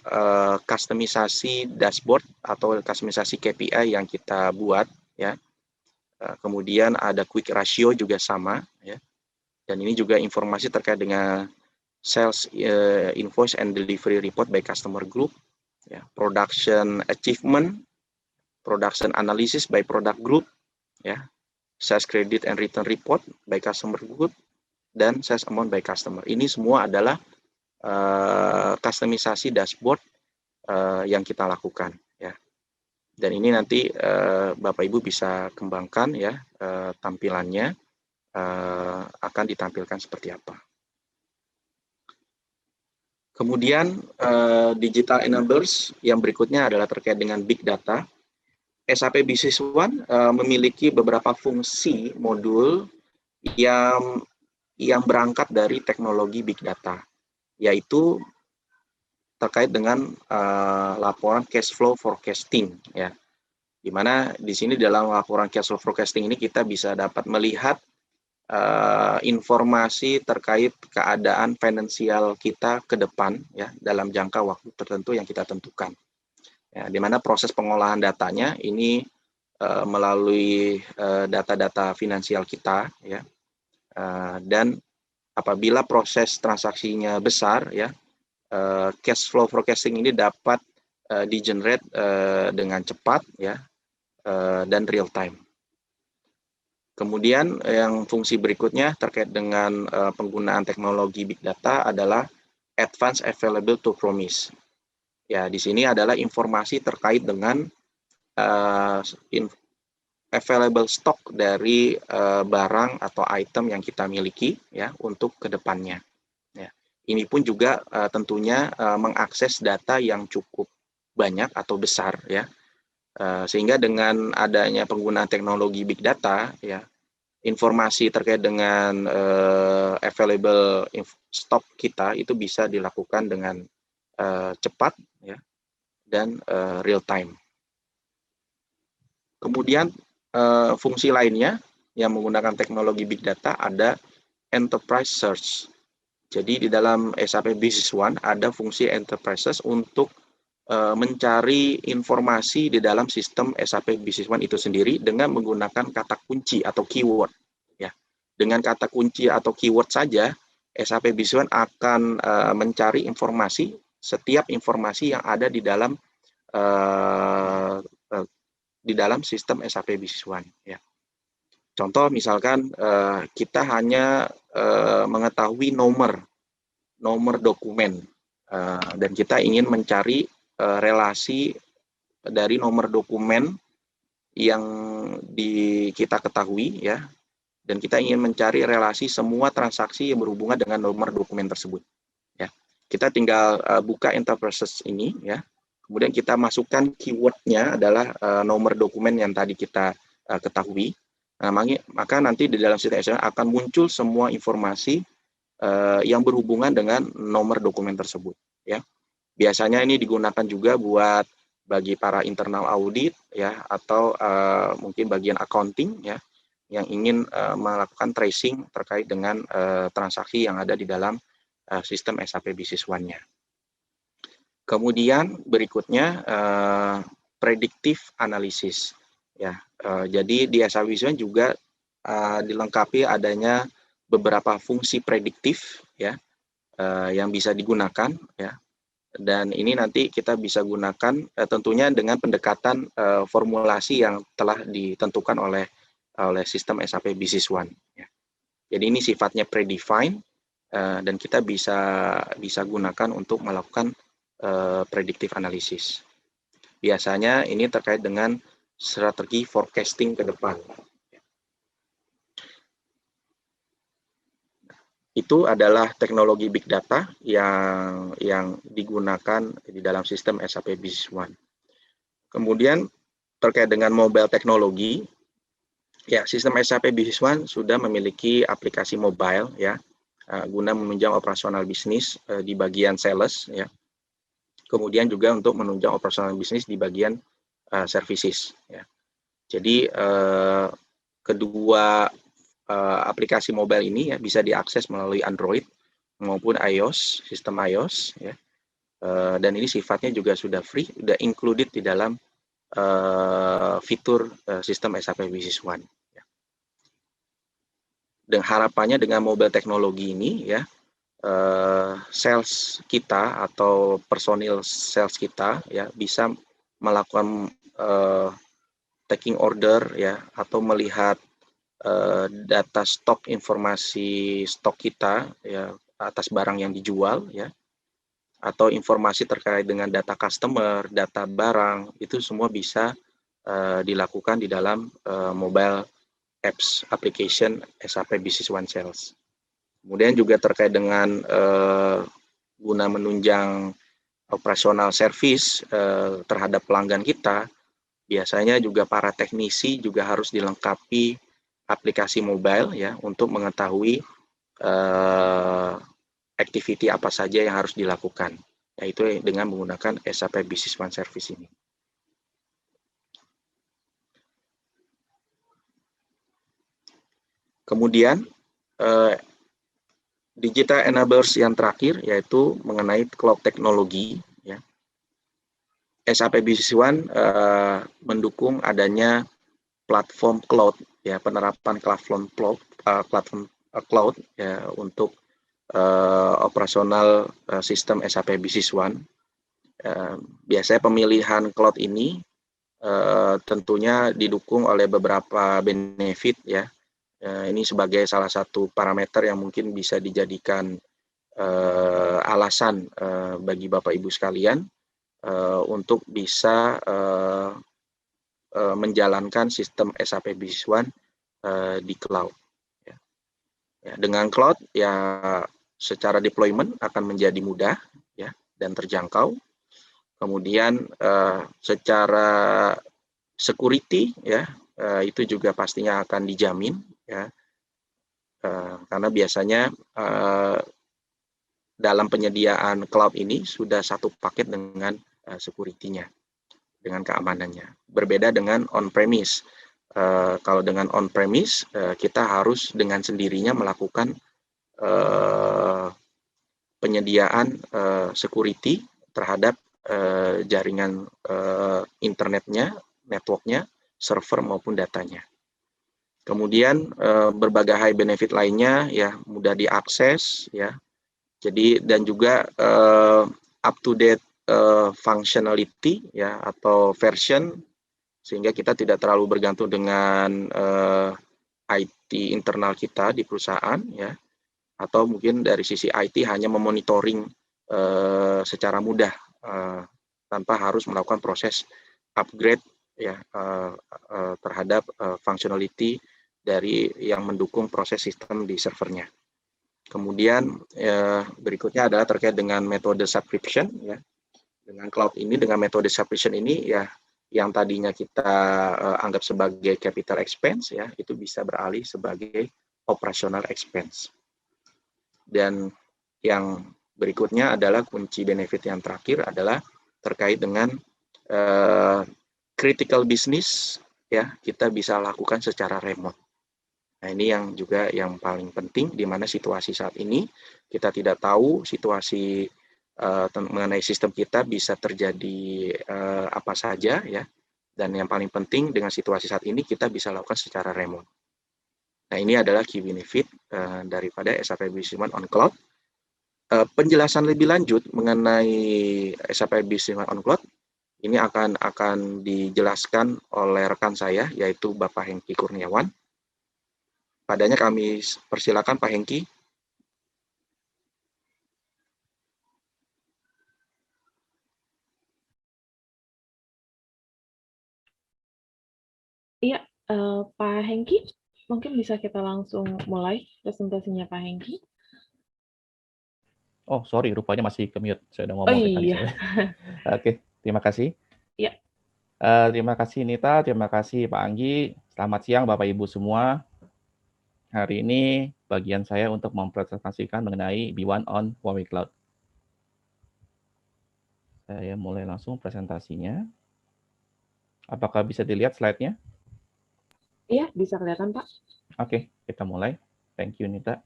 kustomisasi dashboard atau kustomisasi KPI yang kita buat, ya. Kemudian ada quick ratio juga sama, ya. Dan ini juga informasi terkait dengan sales invoice and delivery report by customer group, ya. Production achievement, production analysis by product group, ya. Sales credit and return report by customer group, dan sales amount by customer. Ini semua adalah kustomisasi dashboard yang kita lakukan, ya. Dan ini nanti Bapak Ibu bisa kembangkan, ya, tampilannya akan ditampilkan seperti apa. Kemudian digital enablers yang berikutnya adalah terkait dengan big data. SAP Business One memiliki beberapa fungsi modul yang berangkat dari teknologi big data, yaitu terkait dengan laporan cash flow forecasting, ya. Di mana di sini dalam laporan cash flow forecasting ini kita bisa dapat melihat informasi terkait keadaan finansial kita ke depan, ya, dalam jangka waktu tertentu yang kita tentukan. Ya, di mana proses pengolahan datanya ini melalui data-data finansial kita, ya, dan apabila proses transaksinya besar, ya, cash flow forecasting ini dapat di-generate dengan cepat, ya, dan real time. Kemudian yang fungsi berikutnya terkait dengan penggunaan teknologi big data adalah advance available to promise. Ya, di sini adalah informasi terkait dengan available stock dari barang atau item yang kita miliki, ya, untuk kedepannya. Ya. Ini pun juga tentunya mengakses data yang cukup banyak atau besar, ya, sehingga dengan adanya penggunaan teknologi big data, ya, informasi terkait dengan available stock kita itu bisa dilakukan dengan cepat, ya, dan real time. Kemudian fungsi lainnya yang menggunakan teknologi big data ada enterprise search. Jadi di dalam SAP Business One ada fungsi enterprises untuk mencari informasi di dalam sistem SAP Business One itu sendiri dengan menggunakan kata kunci atau keyword, ya. Dengan kata kunci atau keyword saja SAP Business One akan mencari informasi, setiap informasi yang ada di dalam sistem SAP Business One, ya. Contoh misalkan kita hanya mengetahui nomor dokumen dan kita ingin mencari relasi dari nomor dokumen yang kita ketahui, ya, dan kita ingin mencari relasi semua transaksi yang berhubungan dengan nomor dokumen tersebut, ya. Kita tinggal buka enterprises ini, ya. Kemudian kita masukkan keywordnya adalah nomor dokumen yang tadi kita ketahui. Nah, maka nanti di dalam sistem SAP akan muncul semua informasi yang berhubungan dengan nomor dokumen tersebut, ya. Biasanya ini digunakan juga buat bagi para internal audit, ya, atau mungkin bagian accounting, ya, yang ingin melakukan tracing terkait dengan transaksi yang ada di dalam sistem SAP Business One-nya. Kemudian berikutnya predictive analysis, ya. Jadi di SAP Business One juga dilengkapi adanya beberapa fungsi prediktif, ya, yang bisa digunakan, ya. Dan ini nanti kita bisa gunakan tentunya dengan pendekatan formulasi yang telah ditentukan oleh sistem SAP Business One, ya. Jadi ini sifatnya predefined dan kita bisa gunakan untuk melakukan predictive analysis. Biasanya ini terkait dengan strategi forecasting ke depan. Itu adalah teknologi big data yang digunakan di dalam sistem SAP Business One. Kemudian terkait dengan mobile teknologi, ya, sistem SAP Business One sudah memiliki aplikasi mobile, ya, guna menunjang operasional bisnis di bagian sales, ya. Kemudian juga untuk menunjang operasional bisnis di bagian services, ya. Jadi kedua aplikasi mobile ini, ya, bisa diakses melalui Android maupun iOS, sistem iOS, ya. Dan ini sifatnya juga sudah free, sudah included di dalam fitur sistem SAP Business One. Dan harapannya dengan mobile teknologi ini ya, sales kita atau personil sales kita ya bisa melakukan taking order ya, atau melihat data stok, informasi stok kita ya atas barang yang dijual ya, atau informasi terkait dengan data customer, data barang, itu semua bisa dilakukan di dalam mobile apps application SAP Business One Sales. Kemudian juga terkait dengan guna menunjang operasional service terhadap pelanggan kita, biasanya juga para teknisi juga harus dilengkapi aplikasi mobile ya untuk mengetahui activity apa saja yang harus dilakukan, yaitu dengan menggunakan SAP Business One Service ini. Kemudian digital enablers yang terakhir yaitu mengenai cloud teknologi ya. SAP Business One mendukung adanya platform cloud ya, penerapan platform cloud ya untuk operasional sistem SAP Business One. Biasanya pemilihan cloud ini tentunya didukung oleh beberapa benefit ya. Ini sebagai salah satu parameter yang mungkin bisa dijadikan alasan bagi Bapak Ibu sekalian untuk bisa menjalankan sistem SAP Business One di cloud. Ya, dengan cloud ya secara deployment akan menjadi mudah ya dan terjangkau. Kemudian secara security ya itu juga pastinya akan dijamin ya, karena biasanya dalam penyediaan cloud ini sudah satu paket dengan security-nya, dengan keamanannya. Berbeda dengan on-premise. Kalau dengan on-premise kita harus dengan sendirinya melakukan penyediaan security terhadap jaringan internetnya, networknya, server maupun datanya. Kemudian berbagai high benefit lainnya ya mudah diakses ya. Jadi dan juga up to date functionality ya atau version, sehingga kita tidak terlalu bergantung dengan IT internal kita di perusahaan ya, atau mungkin dari sisi IT hanya memonitoring secara mudah tanpa harus melakukan proses upgrade ya terhadap functionality dari yang mendukung proses sistem di servernya. Kemudian berikutnya adalah terkait dengan metode subscription ya. Dengan cloud ini, dengan metode subscription ini ya, yang tadinya kita anggap sebagai capital expense ya, itu bisa beralih sebagai operational expense. Dan yang berikutnya adalah kunci benefit yang terakhir adalah terkait dengan critical business ya, kita bisa lakukan secara remote. Nah, ini yang juga yang paling penting, di mana situasi saat ini kita tidak tahu situasi mengenai sistem kita bisa terjadi apa saja ya, dan yang paling penting dengan situasi saat ini kita bisa lakukan secara remote. Nah, ini adalah key benefit daripada SAP Business One on Cloud. Penjelasan lebih lanjut mengenai SAP Business One on Cloud ini akan dijelaskan oleh rekan saya yaitu Bapak Hengki Kurniawan. Padanya kami persilakan Pak Hengki. Iya, Pak Hengki, mungkin bisa kita langsung mulai presentasinya Pak Hengki. Oh, sorry, rupanya masih ke-mute. Saya udah Oh ngomong tadi iya, saya. Oke, terima kasih. Iya. Terima kasih Nita, terima kasih Pak Anggi. Selamat siang Bapak Ibu semua. Hari ini bagian saya untuk mempresentasikan mengenai B1 on Huawei Cloud. Saya mulai langsung presentasinya. Apakah bisa dilihat slide-nya? Iya, bisa kelihatan Pak. Oke, kita mulai. Thank you Nita.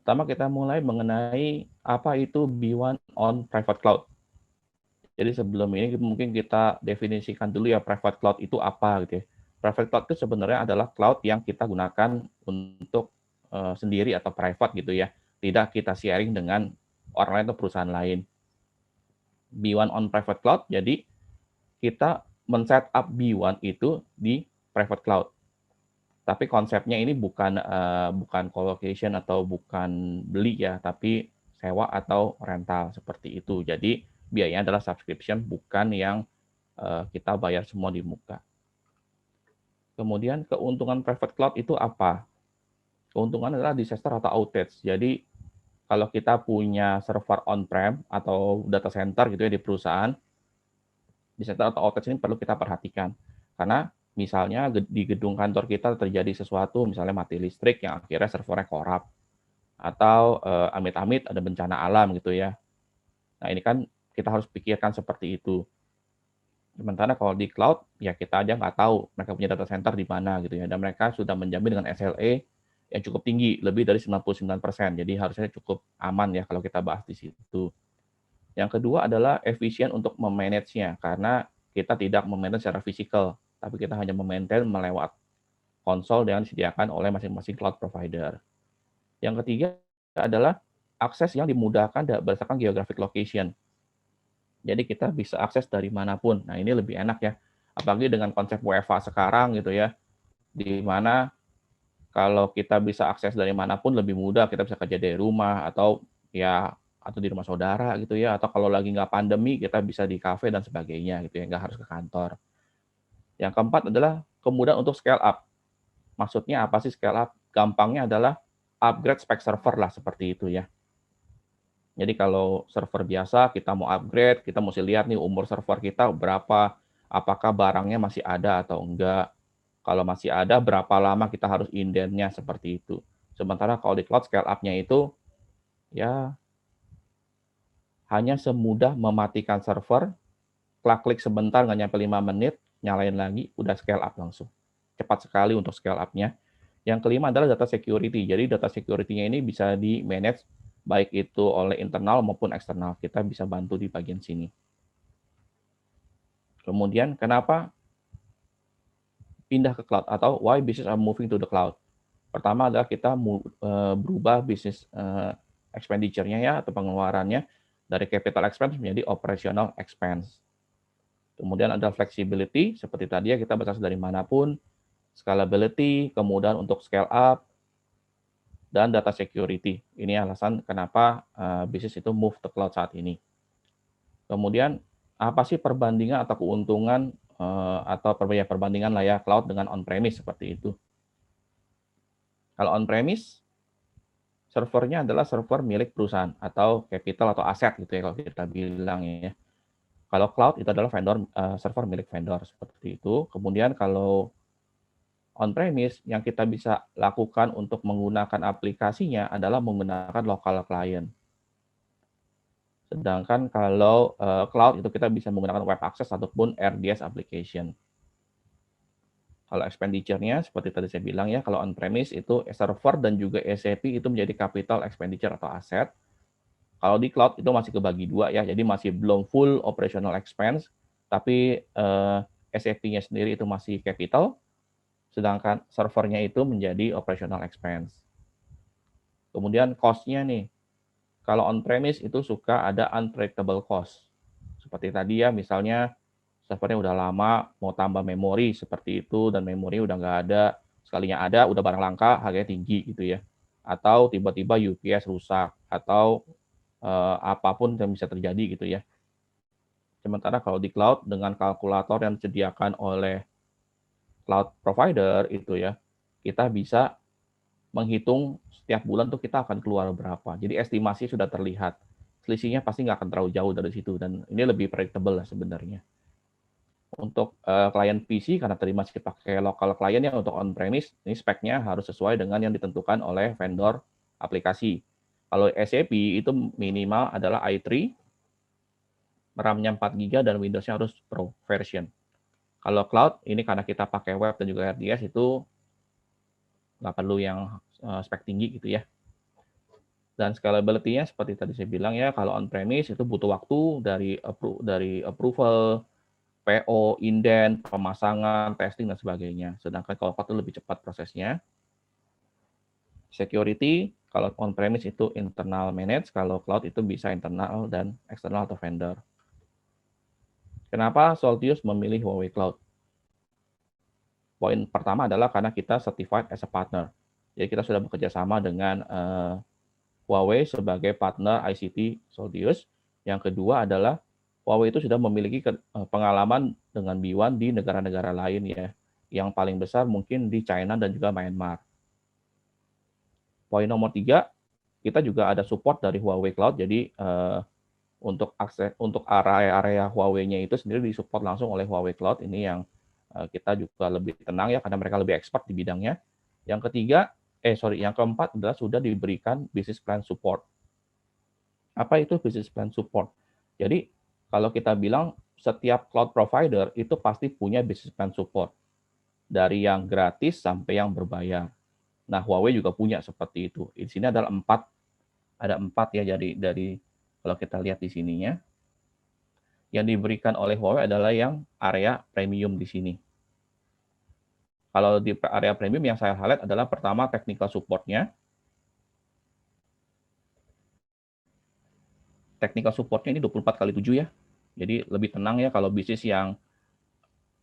Pertama kita mulai mengenai apa itu B1 on Private Cloud. Jadi sebelum ini mungkin kita definisikan dulu ya private cloud itu apa gitu ya. Private cloud itu sebenarnya adalah cloud yang kita gunakan untuk sendiri atau private gitu ya. Tidak kita sharing dengan orang lain atau perusahaan lain. B1 on private cloud, jadi kita men-set up B1 itu di private cloud. Tapi konsepnya ini bukan colocation atau bukan beli ya, tapi sewa atau rental seperti itu. Jadi biayanya adalah subscription, bukan yang kita bayar semua di muka. Kemudian keuntungan private cloud itu apa? Keuntungan adalah disaster atau outage. Jadi kalau kita punya server on-prem atau data center gitu ya di perusahaan, disaster atau outage ini perlu kita perhatikan. Karena misalnya di gedung kantor kita terjadi sesuatu, misalnya mati listrik yang akhirnya servernya korup, atau amit-amit ada bencana alam gitu ya. Nah ini kan kita harus pikirkan seperti itu. Sementara kalau di cloud, ya kita aja nggak tahu mereka punya data center di mana gitu ya. Dan mereka sudah menjamin dengan SLA yang cukup tinggi, lebih dari 99%. Jadi harusnya cukup aman ya kalau kita bahas di situ. Yang kedua adalah efisien untuk memanage-nya, karena kita tidak memanage secara fisikal, tapi kita hanya memaintain melewat konsol yang disediakan oleh masing-masing cloud provider. Yang ketiga adalah akses yang dimudahkan berdasarkan geographic location. Jadi kita bisa akses dari manapun. Nah ini lebih enak ya, apalagi dengan konsep WFA sekarang gitu ya, di mana kalau kita bisa akses dari manapun lebih mudah, kita bisa kerja dari rumah atau di rumah saudara gitu ya, atau kalau lagi nggak pandemi kita bisa di kafe dan sebagainya gitu ya, nggak harus ke kantor. Yang keempat adalah kemudahan untuk scale up. Maksudnya apa sih scale up? Gampangnya adalah upgrade spek server lah seperti itu ya. Jadi kalau server biasa kita mau upgrade, kita mesti lihat nih umur server kita berapa, apakah barangnya masih ada atau enggak. Kalau masih ada, berapa lama kita harus indentnya seperti itu. Sementara kalau di cloud scale up-nya itu ya hanya semudah mematikan server, klik sebentar nggak nyampe 5 menit, nyalain lagi, udah scale up langsung. Cepat sekali untuk scale up-nya. Yang kelima adalah data security. Jadi data security-nya ini bisa di-manage baik itu oleh internal maupun eksternal. Kita bisa bantu di bagian sini. Kemudian kenapa pindah ke cloud atau why business are moving to the cloud? Pertama adalah kita berubah bisnis expenditure-nya ya atau pengeluarannya dari capital expense menjadi operational expense. Kemudian ada flexibility, seperti tadi ya kita bisa dari manapun, scalability, kemudian untuk scale up, dan data security. Ini alasan kenapa bisnis itu move to cloud saat ini. Kemudian apa sih perbandingan atau keuntungan atau perbandingan lah ya cloud dengan on-premise seperti itu. Kalau on-premise, servernya adalah server milik perusahaan atau capital atau aset gitu ya kalau kita bilang ya. Kalau cloud itu adalah server milik vendor seperti itu. Kemudian kalau on-premise yang kita bisa lakukan untuk menggunakan aplikasinya adalah menggunakan local client. Sedangkan kalau cloud itu kita bisa menggunakan web access ataupun RDS application. Kalau expenditure-nya seperti tadi saya bilang ya, kalau on-premise itu server dan juga SAP itu menjadi capital expenditure atau aset. Kalau di cloud itu masih kebagi dua ya, jadi masih belum full operational expense, tapi SAP-nya sendiri itu masih capital, sedangkan servernya itu menjadi operational expense. Kemudian cost-nya nih, kalau on-premise itu suka ada unpredictable cost. Seperti tadi ya, misalnya servernya udah lama, mau tambah memori seperti itu, dan memori udah nggak ada, sekalinya ada, udah barang langka, harganya tinggi gitu ya. Atau tiba-tiba UPS rusak, atau apapun yang bisa terjadi gitu ya. Sementara kalau di cloud, dengan kalkulator yang disediakan oleh cloud provider itu ya, kita bisa menghitung setiap bulan tuh kita akan keluar berapa. Jadi estimasi sudah terlihat. Selisihnya pasti nggak akan terlalu jauh dari situ, dan ini lebih predictable lah sebenarnya. Untuk klien PC, karena tadi masih pakai local client ya, untuk on-premise, ini speknya harus sesuai dengan yang ditentukan oleh vendor aplikasi. Kalau SAP itu minimal adalah i3, RAM-nya 4 GB dan Windows-nya harus Pro version. Kalau cloud, ini karena kita pakai web dan juga RDS itu nggak perlu yang spek tinggi gitu ya. Dan scalability-nya seperti tadi saya bilang ya, kalau on-premise itu butuh waktu dari approval, PO, indent, pemasangan, testing, dan sebagainya. Sedangkan kalau cloud itu lebih cepat prosesnya. Security, kalau on-premise itu internal manage, kalau cloud itu bisa internal dan eksternal atau vendor. Kenapa Soltius memilih Huawei Cloud? Poin pertama adalah karena kita certified as a partner. Jadi kita sudah bekerja sama dengan Huawei sebagai partner ICT Soltius. Yang kedua adalah Huawei itu sudah memiliki pengalaman dengan B1 di negara-negara lain ya. Yang paling besar mungkin di China dan juga Myanmar. Poin nomor 3, kita juga ada support dari Huawei Cloud. Jadi untuk area-area Huawei-nya itu sendiri disupport langsung oleh Huawei Cloud. Ini yang kita juga lebih tenang ya karena mereka lebih expert di bidangnya. Yang keempat adalah sudah diberikan business plan support. Apa itu business plan support? Jadi kalau kita bilang setiap cloud provider itu pasti punya business plan support. Dari yang gratis sampai yang berbayar. Nah, Huawei juga punya seperti itu. Di sini adalah 4. Ada 4 ya dari kalau kita lihat di sininya. Yang diberikan oleh Huawei adalah yang area premium di sini. Kalau di area premium yang saya highlight adalah pertama technical support-nya. Technical support-nya ini 24/7 ya. Jadi lebih tenang ya kalau bisnis yang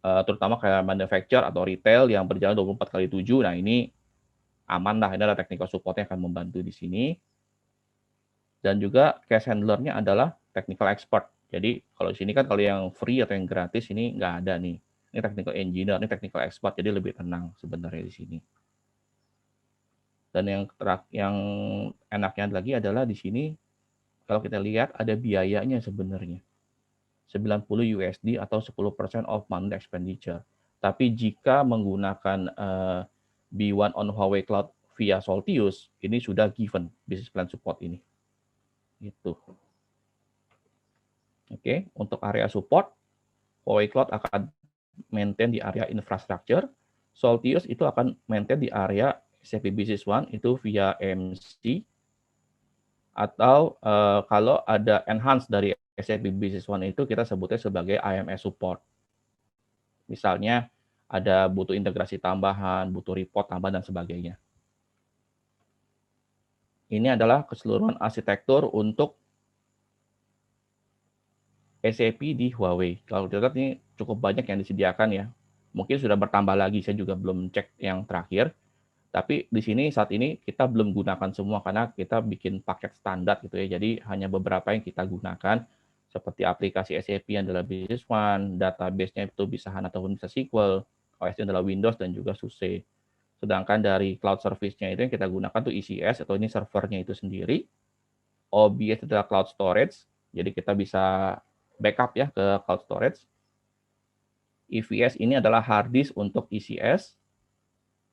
terutama kayak manufacture atau retail yang berjalan 24/7. Nah, ini aman lah. Ini adalah technical support-nya akan membantu di sini. Dan juga case handler-nya adalah technical expert. Jadi kalau di sini kan kalau yang free atau yang gratis ini nggak ada nih. Ini technical engineer, ini technical expert, jadi lebih tenang sebenarnya di sini. Dan yang enaknya lagi adalah di sini kalau kita lihat ada biayanya sebenarnya. 90 USD atau 10% of monthly expenditure. Tapi jika menggunakan B1 on Huawei Cloud via Soltius, ini sudah given business plan support ini. Gitu. Oke, untuk area support, Huawei Cloud akan maintain di area infrastructure, Soltius itu akan maintain di area SAP Business One itu via MC, atau kalau ada enhance dari SAP Business One itu kita sebutnya sebagai IMS support. Misalnya ada butuh integrasi tambahan, butuh report tambahan, dan sebagainya. Ini adalah keseluruhan arsitektur untuk SAP di Huawei. Kalau kita lihat ini cukup banyak yang disediakan ya. Mungkin sudah bertambah lagi, saya juga belum cek yang terakhir. Tapi di sini saat ini kita belum gunakan semua karena kita bikin paket standar gitu ya. Jadi hanya beberapa yang kita gunakan seperti aplikasi SAP yang adalah Business One, database-nya itu bisa HANA ataupun bisa SQL, OS-nya adalah Windows dan juga SUSE. Sedangkan dari cloud service-nya itu yang kita gunakan tuh ECS atau ini servernya itu sendiri. OBS adalah cloud storage, jadi kita bisa backup ya ke cloud storage. EVS ini adalah hard disk untuk ECS.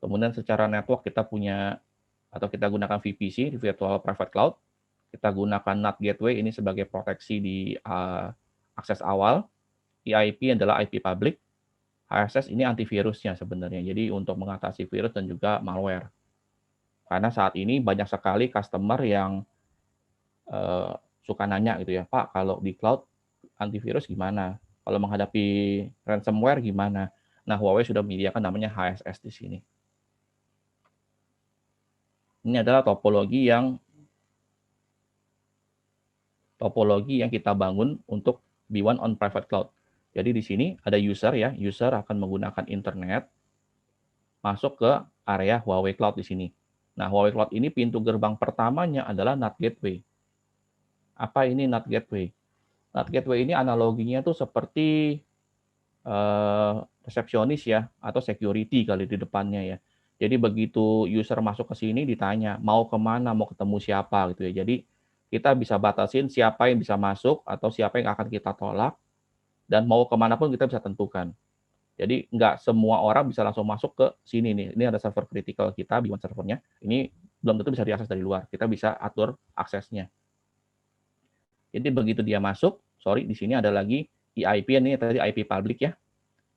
Kemudian secara network kita punya atau kita gunakan VPC, Virtual Private Cloud. Kita gunakan NAT Gateway ini sebagai proteksi di akses awal. EIP adalah IP public. HSS ini antivirusnya sebenarnya. Jadi untuk mengatasi virus dan juga malware. Karena saat ini banyak sekali customer yang suka nanya gitu ya, Pak, kalau di cloud antivirus gimana? Kalau menghadapi ransomware gimana? Nah, Huawei sudah menyediakan namanya HSS di sini. Ini adalah topologi yang kita bangun untuk B1 on private cloud. Jadi di sini ada user ya, user akan menggunakan internet masuk ke area Huawei Cloud di sini. Nah, Huawei Cloud ini pintu gerbang pertamanya adalah NAT Gateway. Apa ini NAT Gateway? NAT Gateway ini analoginya tuh seperti resepsionis ya, atau security kali di depannya ya. Jadi begitu user masuk ke sini ditanya mau kemana, mau ketemu siapa gitu ya. Jadi kita bisa batasin siapa yang bisa masuk atau siapa yang akan kita tolak, dan mau kemana pun kita bisa tentukan. Jadi nggak semua orang bisa langsung masuk ke sini nih. Ini ada server critical kita, B1 servernya. Ini belum tentu bisa diakses dari luar. Kita bisa atur aksesnya. Jadi begitu dia masuk, di sini ada lagi EIP, ini tadi IP public ya,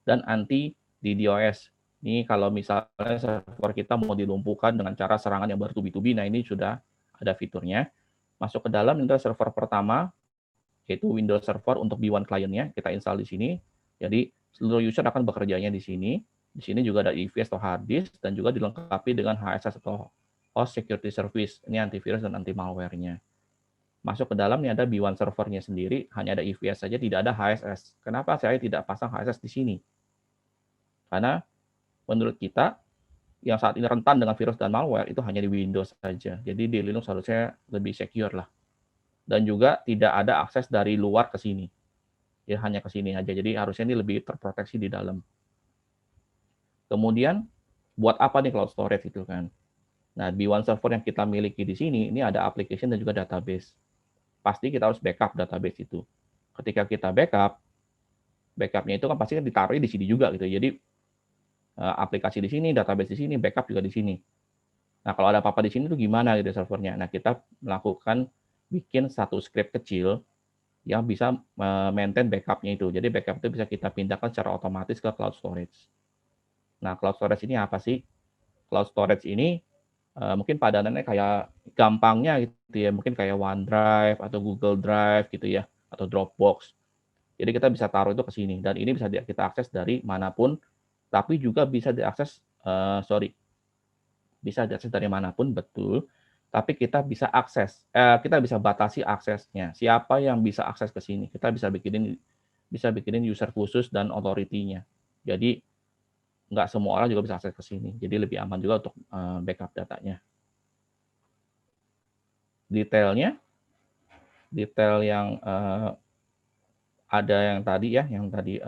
dan anti DDoS. Ini kalau misalnya server kita mau dilumpuhkan dengan cara serangan yang bertubi-tubi, nah ini sudah ada fiturnya. Masuk ke dalam, ini adalah server pertama, yaitu Windows Server untuk B1 kliennya, kita install di sini. Jadi seluruh user akan bekerjanya di sini. Di sini juga ada EVS atau hard disk, dan juga dilengkapi dengan HSS atau Host Security Service. Ini antivirus dan anti malware-nya. Masuk ke dalam, ini ada B1 servernya sendiri, hanya ada EVS saja, tidak ada HSS. Kenapa saya tidak pasang HSS di sini? Karena menurut kita, yang saat ini rentan dengan virus dan malware itu hanya di Windows saja. Jadi di Linux harusnya lebih secure lah. Dan juga tidak ada akses dari luar ke sini. Ya hanya ke sini aja. Jadi harusnya ini lebih terproteksi di dalam. Kemudian buat apa nih cloud storage itu kan? Nah, B1 server yang kita miliki di sini ini ada application dan juga database. Pasti kita harus backup database itu. Ketika kita backupnya itu kan pasti kan ditaruh di sini juga gitu. Jadi aplikasi di sini, database di sini, backup juga di sini. Nah, kalau ada apa-apa di sini tuh gimana gitu servernya? Nah, kita melakukan bikin satu script kecil yang bisa maintain backup-nya itu. Jadi backup itu bisa kita pindahkan secara otomatis ke cloud storage. Nah, cloud storage ini apa sih? Cloud storage ini mungkin padanannya kayak gampangnya gitu ya, mungkin kayak OneDrive atau Google Drive gitu ya, atau Dropbox. Jadi kita bisa taruh itu ke sini, dan ini bisa kita akses dari manapun, tapi juga bisa diakses, bisa diakses dari manapun, betul, tapi kita bisa kita bisa batasi aksesnya. Siapa yang bisa akses ke sini? Kita bisa bikinin user khusus dan authority-nya. Jadi nggak semua orang juga bisa akses ke sini. Jadi lebih aman juga untuk backup datanya. Detail yang ada yang tadi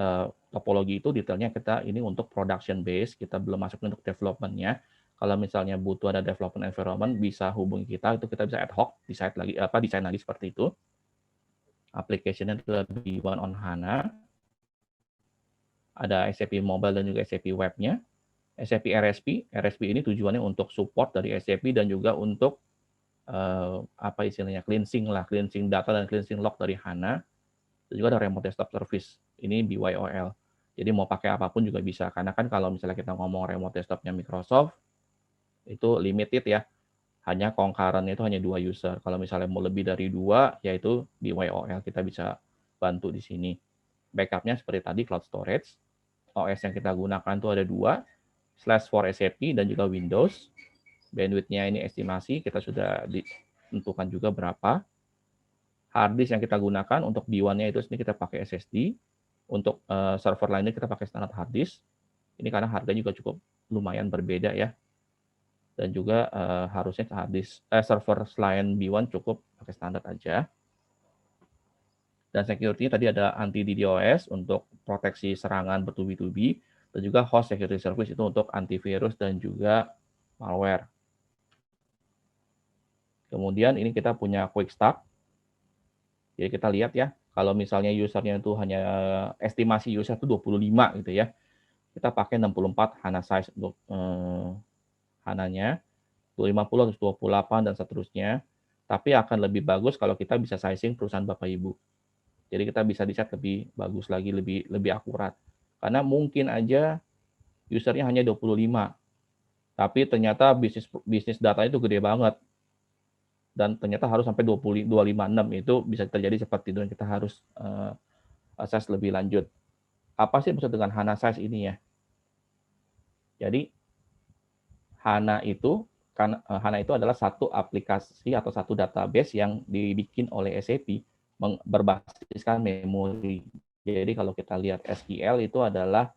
topologi itu detailnya kita ini untuk production base, kita belum masuk untuk development-nya. Kalau misalnya butuh ada development environment, bisa hubungi kita, itu kita bisa ad hoc, desain lagi seperti itu. Application-nya adalah B1 on HANA. Ada SAP Mobile dan juga SAP Web-nya. SAP RSP ini tujuannya untuk support dari SAP dan juga untuk cleansing data dan cleansing log dari HANA. Dan juga ada remote desktop service, ini BYOL. Jadi mau pakai apapun juga bisa, karena kan kalau misalnya kita ngomong remote desktopnya Microsoft, itu limited ya, hanya concurrent itu hanya 2 user. Kalau misalnya mau lebih dari 2, yaitu BYOL, kita bisa bantu di sini. Backupnya seperti tadi, cloud storage. OS yang kita gunakan itu ada 2, /4 SAP dan juga Windows. Bandwidth-nya ini estimasi, kita sudah ditentukan juga berapa. Hard disk yang kita gunakan untuk B1-nya itu sendiri kita pakai SSD. Untuk server lainnya kita pakai standar hard disk. Ini karena harganya juga cukup lumayan berbeda ya. Dan juga harusnya hard disk server selain B1 cukup pakai standar aja. Dan security tadi ada anti DDoS untuk proteksi serangan bertubi-tubi, dan juga host security service itu untuk antivirus dan juga malware. Kemudian ini kita punya quick start. Jadi kita lihat ya, kalau misalnya usernya itu hanya estimasi user itu 25 gitu ya. Kita pakai 64 HANA size untuk HANA-nya, 250, 128 dan seterusnya. Tapi akan lebih bagus kalau kita bisa sizing perusahaan Bapak Ibu. Jadi kita bisa di-set lebih bagus lagi, lebih akurat. Karena mungkin aja usernya hanya 25. Tapi ternyata bisnis data itu gede banget. Dan ternyata harus sampai 256, itu bisa terjadi seperti itu, dan kita harus assess lebih lanjut. Apa sih maksud dengan HANA size ini ya? Jadi HANA itu adalah satu aplikasi atau satu database yang dibikin oleh SAP berbasiskan memori. Jadi kalau kita lihat SQL itu adalah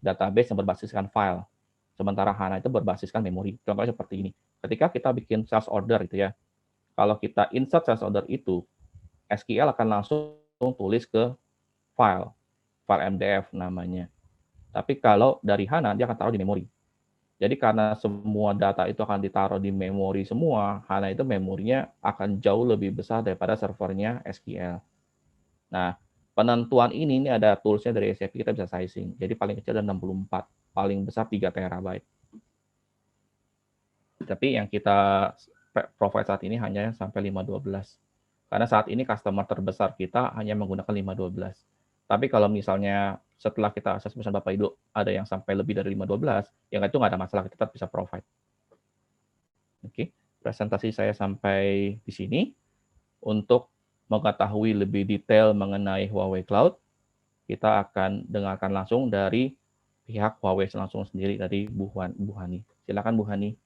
database yang berbasiskan file. Sementara HANA itu berbasiskan memori. Contohnya seperti ini. Ketika kita bikin sales order gitu ya, kalau kita insert sales order itu, SQL akan langsung tulis ke file MDF namanya. Tapi kalau dari HANA, dia akan taruh di memori. Jadi karena semua data itu akan ditaruh di memori semua, HANA itu memorinya akan jauh lebih besar daripada servernya SQL. Nah, penentuan ini ada toolsnya dari SAP, kita bisa sizing. Jadi paling kecil ada 64, paling besar 3 terabyte. Tapi yang kita provide saat ini hanya sampai 512. Karena saat ini customer terbesar kita hanya menggunakan 512. Tapi kalau misalnya setelah kita akses pesan Bapak Ibu ada yang sampai lebih dari 512, yang itu nggak ada masalah, kita tetap bisa provide. Oke. presentasi saya sampai di sini. Untuk mengetahui lebih detail mengenai Huawei Cloud, kita akan dengarkan langsung dari pihak Huawei langsung sendiri dari Bu Hani. Silakan Bu Hani.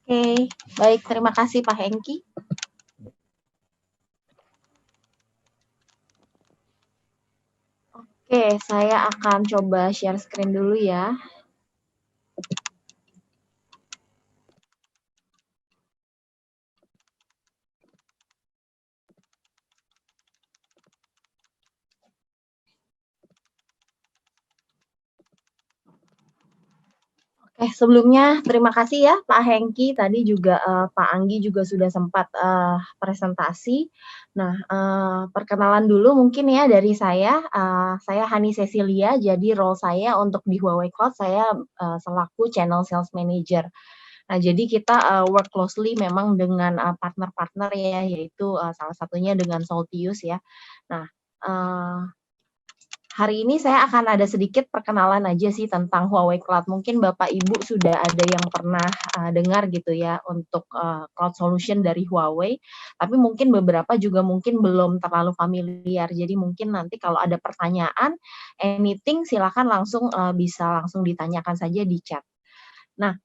Oke, baik, terima kasih Pak Hengki. Oke, saya akan coba share screen dulu ya. Sebelumnya terima kasih ya Pak Hengki, tadi juga Pak Anggi juga sudah sempat presentasi. Nah, perkenalan dulu mungkin ya dari saya Hani Cecilia, jadi role saya untuk di Huawei Cloud, saya selaku Channel Sales Manager. Nah, jadi kita work closely memang dengan partner-partner ya, yaitu salah satunya dengan Soltius ya. Nah, hari ini saya akan ada sedikit perkenalan aja sih tentang Huawei Cloud. Mungkin Bapak Ibu sudah ada yang pernah dengar gitu ya untuk cloud solution dari Huawei, tapi mungkin beberapa juga mungkin belum terlalu familiar. Jadi mungkin nanti kalau ada pertanyaan, anything silakan langsung bisa langsung ditanyakan saja di chat. Nah,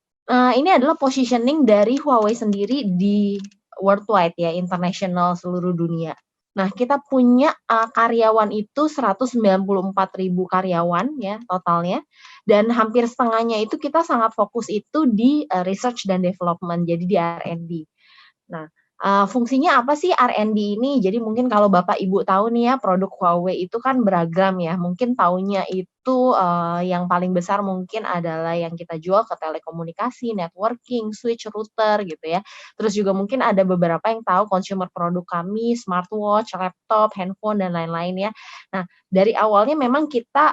ini adalah positioning dari Huawei sendiri di worldwide ya, international seluruh dunia. Nah, kita punya karyawan itu 194.000 karyawan ya totalnya, dan hampir setengahnya itu kita sangat fokus itu di research dan development, jadi di R&D. Nah, fungsinya apa sih R&D ini? Jadi mungkin kalau Bapak Ibu tahu nih ya, produk Huawei itu kan beragam ya. Mungkin taunya itu yang paling besar mungkin adalah yang kita jual ke telekomunikasi, networking, switch, router gitu ya. Terus juga mungkin ada beberapa yang tahu consumer produk kami, smartwatch, laptop, handphone, dan lain-lain ya. Nah, dari awalnya memang kita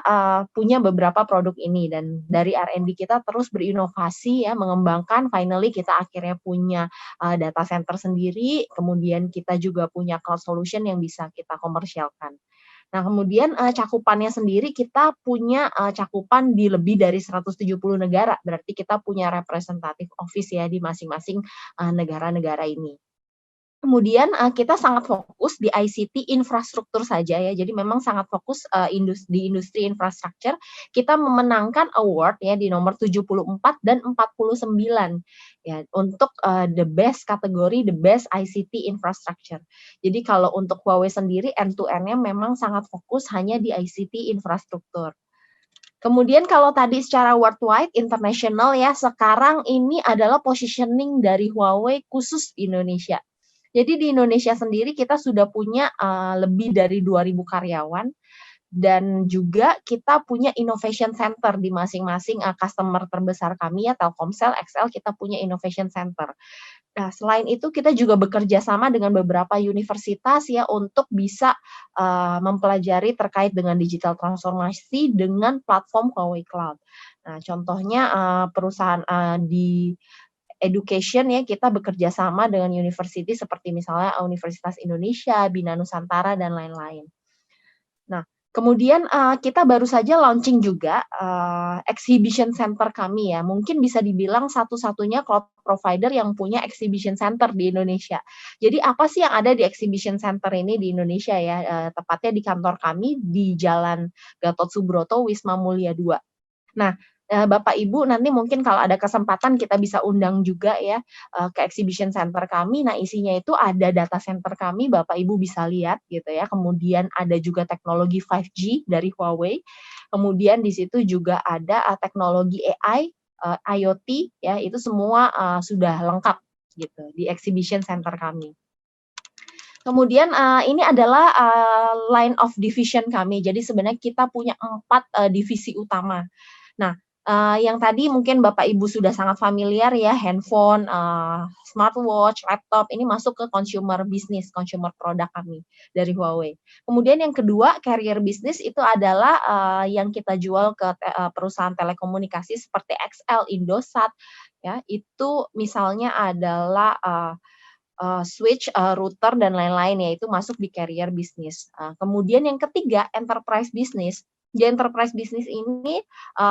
punya beberapa produk ini, dan dari R&D kita terus berinovasi ya, mengembangkan, finally kita akhirnya punya data center sendiri, kemudian kita juga punya cloud solution yang bisa kita komersialkan. Nah, kemudian cakupannya sendiri kita punya cakupan di lebih dari 170 negara, berarti kita punya representative office ya di masing-masing negara-negara ini. Kemudian kita sangat fokus di ICT infrastruktur saja ya, jadi memang sangat fokus di industri infrastruktur. Kita memenangkan award ya di nomor 74 dan 49 ya untuk the best kategori, the best ICT infrastructure. Jadi kalau untuk Huawei sendiri end-to-end-nya memang sangat fokus hanya di ICT infrastruktur. Kemudian kalau tadi secara worldwide, international ya, sekarang ini adalah positioning dari Huawei khusus di Indonesia. Jadi di Indonesia sendiri kita sudah punya lebih dari 2.000 karyawan, dan juga kita punya innovation center di masing-masing customer terbesar kami ya, Telkomsel, XL, kita punya innovation center. Nah, selain itu kita juga bekerja sama dengan beberapa universitas ya untuk bisa mempelajari terkait dengan digital transformasi dengan platform Huawei Cloud. Nah, contohnya perusahaan di education ya, kita bekerja sama dengan university seperti misalnya Universitas Indonesia, Bina Nusantara, dan lain-lain. Nah, kemudian kita baru saja launching juga exhibition center kami ya. Mungkin bisa dibilang satu-satunya cloud provider yang punya exhibition center di Indonesia. Jadi apa sih yang ada di exhibition center ini di Indonesia ya? Tepatnya di kantor kami di Jalan Gatot Subroto, Wisma Mulia 2. Nah, Bapak Ibu nanti mungkin kalau ada kesempatan kita bisa undang juga ya ke exhibition center kami. Nah, isinya itu ada data center kami, Bapak Ibu bisa lihat gitu ya. Kemudian ada juga teknologi 5G dari Huawei. Kemudian di situ juga ada teknologi AI, IoT ya, itu semua sudah lengkap gitu di exhibition center kami. Kemudian ini adalah line of division kami. Jadi sebenarnya kita punya 4 divisi utama. Nah, yang tadi mungkin Bapak Ibu sudah sangat familiar ya, handphone, smartwatch, laptop, ini masuk ke consumer business, consumer product kami dari Huawei. Kemudian yang kedua, carrier business itu adalah yang kita jual ke perusahaan telekomunikasi seperti XL, Indosat, ya, itu misalnya adalah switch, router, dan lain-lain ya, itu masuk di carrier business. Kemudian yang ketiga, enterprise business. Di enterprise business ini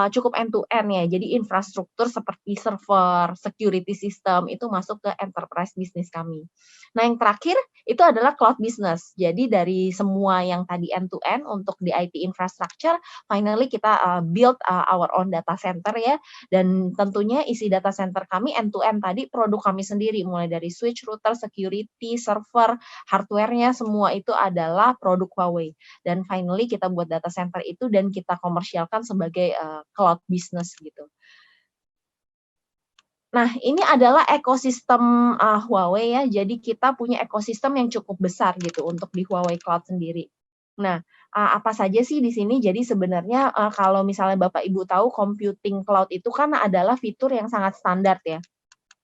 cukup end to end ya. Jadi infrastruktur seperti server, security system itu masuk ke enterprise business kami. Nah, yang terakhir itu adalah cloud business. Jadi dari semua yang tadi end to end untuk di IT infrastructure, finally kita build our own data center ya. Dan tentunya isi data center kami end to end tadi produk kami sendiri, mulai dari switch, router, security, server, hardware-nya semua itu adalah produk Huawei. Dan finally kita buat data center itu dan kita komersialkan sebagai cloud business gitu. Nah, ini adalah ekosistem Huawei ya. Jadi kita punya ekosistem yang cukup besar gitu untuk di Huawei Cloud sendiri. Nah, apa saja sih di sini? Jadi sebenarnya kalau misalnya Bapak Ibu tahu computing cloud itu kan adalah fitur yang sangat standar ya.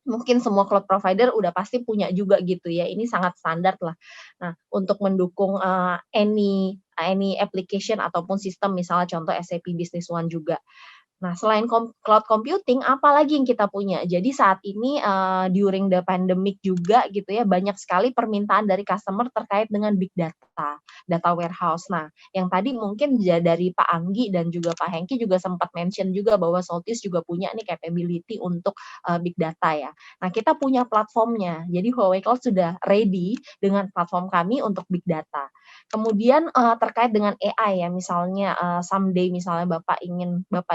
Mungkin semua cloud provider udah pasti punya juga gitu ya, ini sangat standar lah. Nah, untuk mendukung any application ataupun sistem misalnya contoh SAP Business One juga. Nah, selain cloud computing, apa lagi yang kita punya? Jadi saat ini during the pandemic juga gitu ya, banyak sekali permintaan dari customer terkait dengan big data, data warehouse. Nah, yang tadi mungkin dari Pak Anggi dan juga Pak Hengki juga sempat mention juga bahwa Soltius juga punya nih capability untuk big data ya. Nah, kita punya platformnya. Jadi Huawei Cloud sudah ready dengan platform kami untuk big data. Kemudian terkait dengan AI ya, misalnya someday misalnya Bapak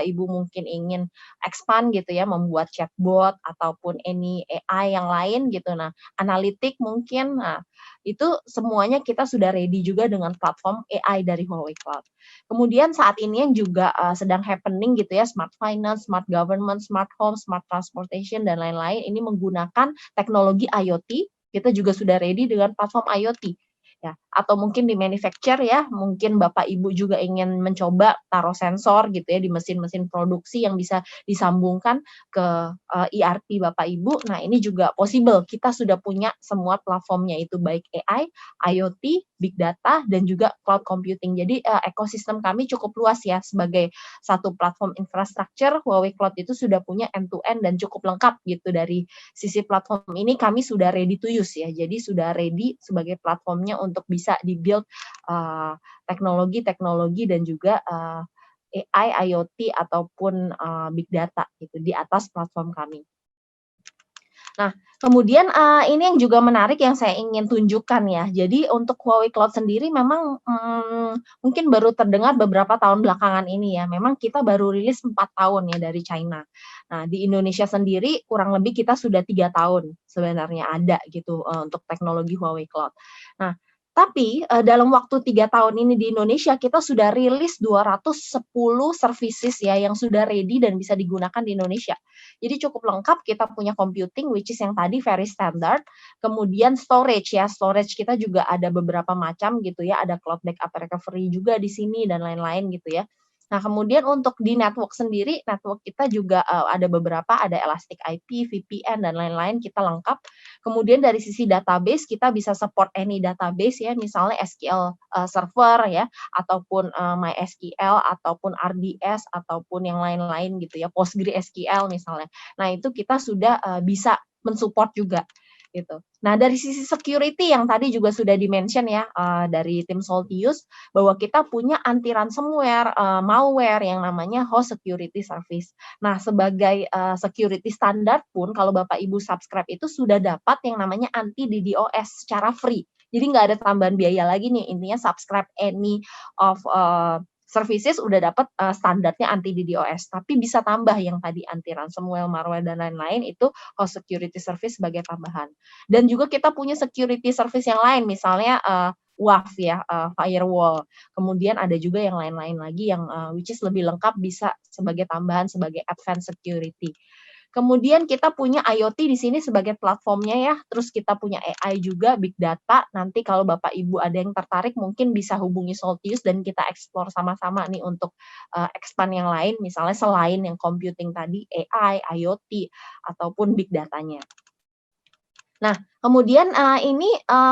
Ibu mungkin ingin expand gitu ya, membuat chatbot ataupun any AI yang lain gitu. Nah, analitik mungkin, nah itu semuanya kita sudah ready juga dengan platform AI dari Huawei Cloud. Kemudian saat ini yang juga sedang happening gitu ya, smart finance, smart government, smart home, smart transportation dan lain-lain ini menggunakan teknologi IoT. Kita juga sudah ready dengan platform IoT. Ya, atau mungkin di manufacture ya, mungkin Bapak Ibu juga ingin mencoba taruh sensor gitu ya di mesin-mesin produksi yang bisa disambungkan ke ERP Bapak Ibu. Nah, ini juga possible. Kita sudah punya semua platformnya itu baik AI, IoT, big data dan juga cloud computing. Jadi ekosistem kami cukup luas ya sebagai satu platform infrastructure. Huawei Cloud itu sudah punya end to end dan cukup lengkap gitu. Dari sisi platform ini kami sudah ready to use ya. Jadi sudah ready sebagai platformnya untuk bisa di-build teknologi-teknologi dan juga AI, IoT ataupun big data gitu di atas platform kami. Nah, kemudian ini yang juga menarik yang saya ingin tunjukkan ya. Jadi untuk Huawei Cloud sendiri memang mungkin baru terdengar beberapa tahun belakangan ini ya. Memang kita baru rilis 4 tahun ya dari China. Nah, di Indonesia sendiri kurang lebih kita sudah 3 tahun sebenarnya ada gitu untuk teknologi Huawei Cloud. Nah, tapi dalam waktu 3 tahun ini di Indonesia kita sudah rilis 210 services ya yang sudah ready dan bisa digunakan di Indonesia. Jadi cukup lengkap, kita punya computing which is yang tadi very standard, kemudian storage ya, storage kita juga ada beberapa macam gitu ya, ada cloud backup recovery juga di sini dan lain-lain gitu ya. Nah, kemudian untuk di network sendiri, network kita juga ada beberapa, ada Elastic IP, VPN dan lain-lain, kita lengkap. Kemudian dari sisi database, kita bisa support any database ya, misalnya SQL server ya, ataupun MySQL, ataupun RDS, ataupun yang lain-lain gitu ya, PostgreSQL misalnya. Nah, itu kita sudah bisa mensupport juga gitu. Nah, dari sisi security yang tadi juga sudah di-mention ya dari tim Soltius bahwa kita punya anti ransomware, malware yang namanya host security service. Nah, sebagai security standar pun kalau Bapak Ibu subscribe itu sudah dapat yang namanya anti DDoS secara free. Jadi nggak ada tambahan biaya lagi nih, intinya subscribe any of services udah dapat standarnya anti DDoS, tapi bisa tambah yang tadi anti ransomware, malware dan lain-lain itu host security service sebagai tambahan. Dan juga kita punya security service yang lain, misalnya WAF ya, firewall. Kemudian ada juga yang lain-lain lagi yang which is lebih lengkap bisa sebagai tambahan sebagai advanced security. Kemudian kita punya IoT di sini sebagai platformnya ya, terus kita punya AI juga, big data. Nanti kalau Bapak Ibu ada yang tertarik mungkin bisa hubungi Soltius dan kita explore sama-sama nih untuk expand yang lain, misalnya selain yang computing tadi, AI, IoT, ataupun big datanya. Nah, kemudian, ini,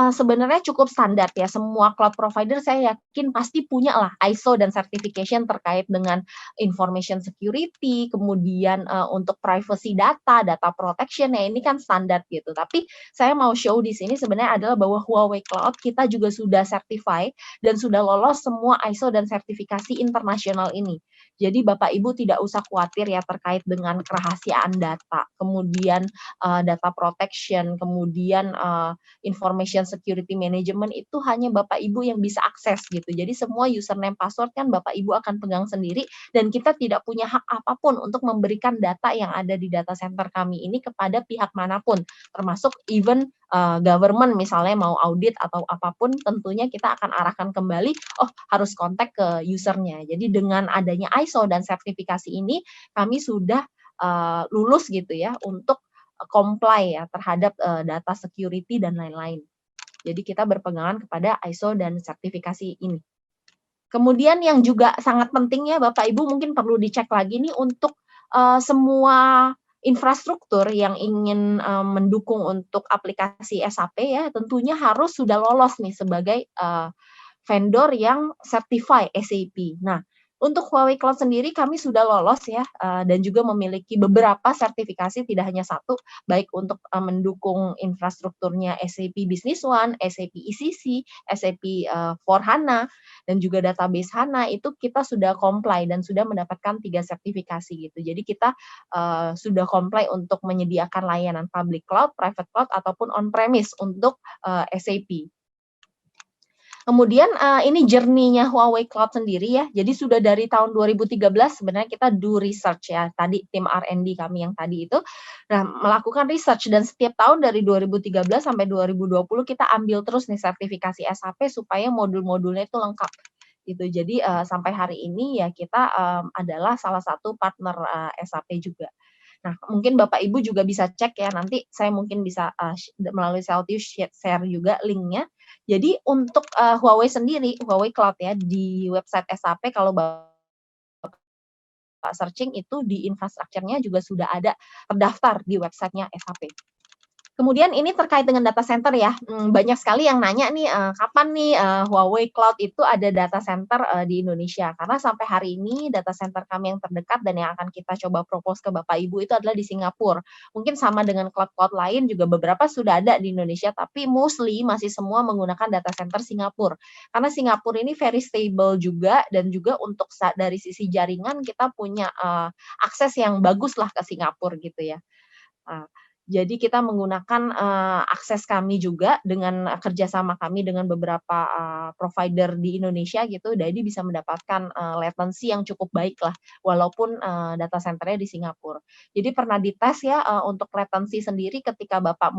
sebenarnya cukup standar ya, semua cloud provider saya yakin pasti punya lah ISO dan certification terkait dengan information security, kemudian, untuk privacy data, data protection, ya ini kan standar gitu. Tapi saya mau show di sini sebenarnya adalah bahwa Huawei Cloud kita juga sudah certify dan sudah lolos semua ISO dan sertifikasi internasional ini. Jadi Bapak Ibu tidak usah khawatir ya terkait dengan kerahasiaan data, kemudian data protection, kemudian information security management itu hanya Bapak Ibu yang bisa akses gitu. Jadi semua username password kan Bapak Ibu akan pegang sendiri dan kita tidak punya hak apapun untuk memberikan data yang ada di data center kami ini kepada pihak manapun, termasuk even government misalnya mau audit atau apapun tentunya kita akan arahkan kembali, oh harus kontak ke usernya. Jadi dengan adanya ISO dan sertifikasi ini kami sudah lulus gitu ya untuk comply ya terhadap data security dan lain-lain. Jadi kita berpegangan kepada ISO dan sertifikasi ini. Kemudian yang juga sangat penting ya Bapak Ibu mungkin perlu dicek lagi nih untuk semua infrastruktur yang ingin mendukung untuk aplikasi SAP ya tentunya harus sudah lolos nih sebagai vendor yang certify SAP. Nah, untuk Huawei Cloud sendiri kami sudah lolos ya dan juga memiliki beberapa sertifikasi tidak hanya satu, baik untuk mendukung infrastrukturnya SAP Business One, SAP ECC, SAP for HANA dan juga database HANA itu kita sudah comply dan sudah mendapatkan 3 sertifikasi gitu. Jadi kita sudah comply untuk menyediakan layanan public cloud, private cloud ataupun on premise untuk SAP. Kemudian ini journey-nya Huawei Cloud sendiri ya. Jadi sudah dari tahun 2013 sebenarnya kita do research ya. Tadi tim R&D kami yang tadi itu melakukan research dan setiap tahun dari 2013 sampai 2020 kita ambil terus nih sertifikasi SAP supaya modul-modulnya itu lengkap gitu. Jadi sampai hari ini ya kita adalah salah satu partner SAP juga. Nah, mungkin Bapak Ibu juga bisa cek ya, nanti saya mungkin bisa melalui Celtius share juga linknya. Jadi untuk Huawei sendiri, Huawei Cloud ya, di website SAP kalau Bapak searching itu di infrastrukturnya juga sudah ada terdaftar di websitenya SAP. Kemudian ini terkait dengan data center ya, banyak sekali yang nanya nih, kapan nih Huawei Cloud itu ada data center di Indonesia. Karena sampai hari ini data center kami yang terdekat dan yang akan kita coba propose ke Bapak Ibu itu adalah di Singapura. Mungkin sama dengan cloud-cloud lain juga beberapa sudah ada di Indonesia, tapi mostly masih semua menggunakan data center Singapura. Karena Singapura ini very stable juga dan juga untuk dari sisi jaringan kita punya akses yang bagus lah ke Singapura gitu ya. Jadi kita menggunakan akses kami juga dengan kerjasama kami dengan beberapa provider di Indonesia gitu, jadi bisa mendapatkan latency yang cukup baik lah, walaupun data centernya di Singapura. Jadi pernah dites ya untuk latency sendiri ketika Bapak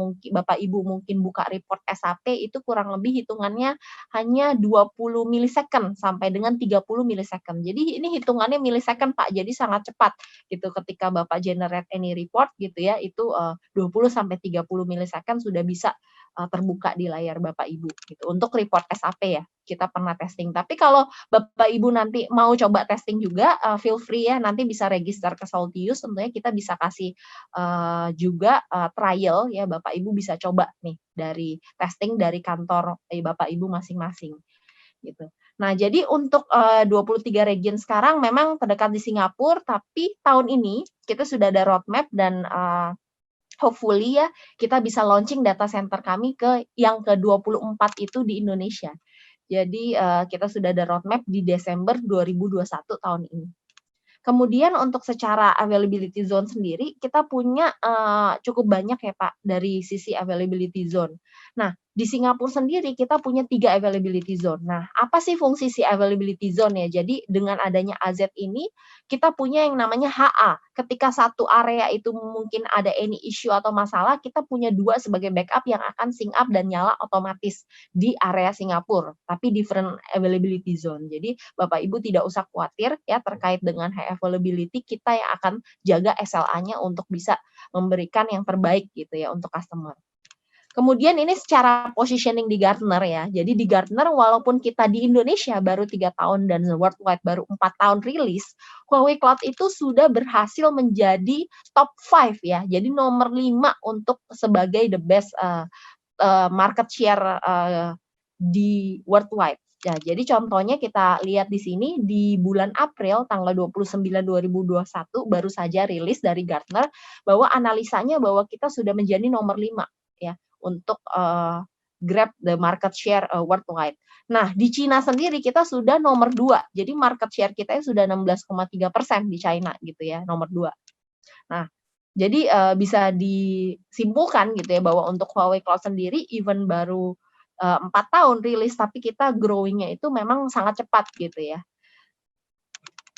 Ibu mungkin buka report SAP itu kurang lebih hitungannya hanya 20 millisecond sampai dengan 30 millisecond. Jadi ini hitungannya millisecond Pak, jadi sangat cepat gitu ketika Bapak generate any report gitu ya, itu 20 sampai 30 millisecond sudah bisa terbuka di layar Bapak Ibu gitu. Untuk report SAP ya, kita pernah testing. Tapi kalau Bapak Ibu nanti mau coba testing juga, feel free ya, nanti bisa register ke Celtius, tentunya kita bisa kasih juga trial ya, Bapak Ibu bisa coba nih dari testing dari kantor Bapak Ibu masing-masing gitu. Nah, jadi untuk 23 region sekarang memang terdekat di Singapura, tapi tahun ini kita sudah ada roadmap dan hopefully ya kita bisa launching data center kami ke yang ke-24 itu di Indonesia. Jadi kita sudah ada roadmap di Desember 2021 tahun ini. Kemudian untuk secara availability zone sendiri kita punya cukup banyak ya Pak dari sisi availability zone. Nah, di Singapura sendiri kita punya 3 availability zone. Nah, apa sih fungsi si availability zone ya? Jadi dengan adanya AZ ini kita punya yang namanya HA. Ketika satu area itu mungkin ada any issue atau masalah, kita punya 2 sebagai backup yang akan sync up dan nyala otomatis di area Singapura, tapi different availability zone. Jadi Bapak Ibu tidak usah khawatir ya terkait dengan high availability, kita yang akan jaga SLA-nya untuk bisa memberikan yang terbaik gitu ya untuk customer. Kemudian ini secara positioning di Gartner ya. Jadi di Gartner walaupun kita di Indonesia baru 3 tahun dan worldwide baru 4 tahun rilis, Huawei Cloud itu sudah berhasil menjadi top 5 ya. Jadi nomor 5 untuk sebagai the best market share di worldwide. Ya, jadi contohnya kita lihat di sini di bulan April tanggal 29 2021 baru saja rilis dari Gartner bahwa analisanya bahwa kita sudah menjadi nomor 5 ya untuk grab the market share worldwide. Nah, di Cina sendiri kita sudah nomor 2. Jadi market share kita sudah 16,3% di China gitu ya, nomor 2. Nah, jadi bisa disimpulkan gitu ya bahwa untuk Huawei Cloud sendiri even baru 4 tahun rilis tapi kita growing-nya itu memang sangat cepat gitu ya.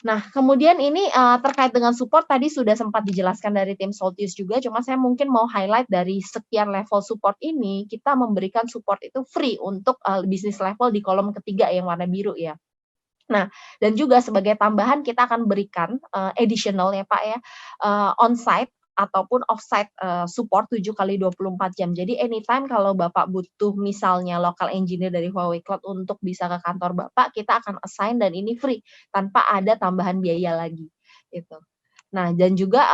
Nah, kemudian ini terkait dengan support tadi sudah sempat dijelaskan dari tim Soltius juga, cuma saya mungkin mau highlight dari sekian level support ini, kita memberikan support itu free untuk bisnis level di kolom ketiga yang warna biru ya. Nah, dan juga sebagai tambahan kita akan berikan additional ya Pak ya, on-site ataupun off-site support 7x24 jam. Jadi anytime kalau Bapak butuh misalnya local engineer dari Huawei Cloud untuk bisa ke kantor Bapak, kita akan assign dan ini free tanpa ada tambahan biaya lagi gitu. Nah, dan juga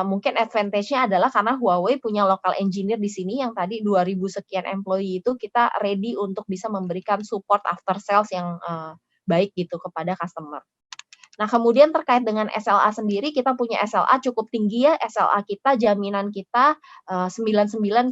mungkin advantage-nya adalah karena Huawei punya local engineer di sini yang tadi 2.000 sekian employee itu kita ready untuk bisa memberikan support after sales yang baik gitu kepada customer. Nah, kemudian terkait dengan SLA sendiri, kita punya SLA cukup tinggi ya, SLA kita, jaminan kita 99,99%.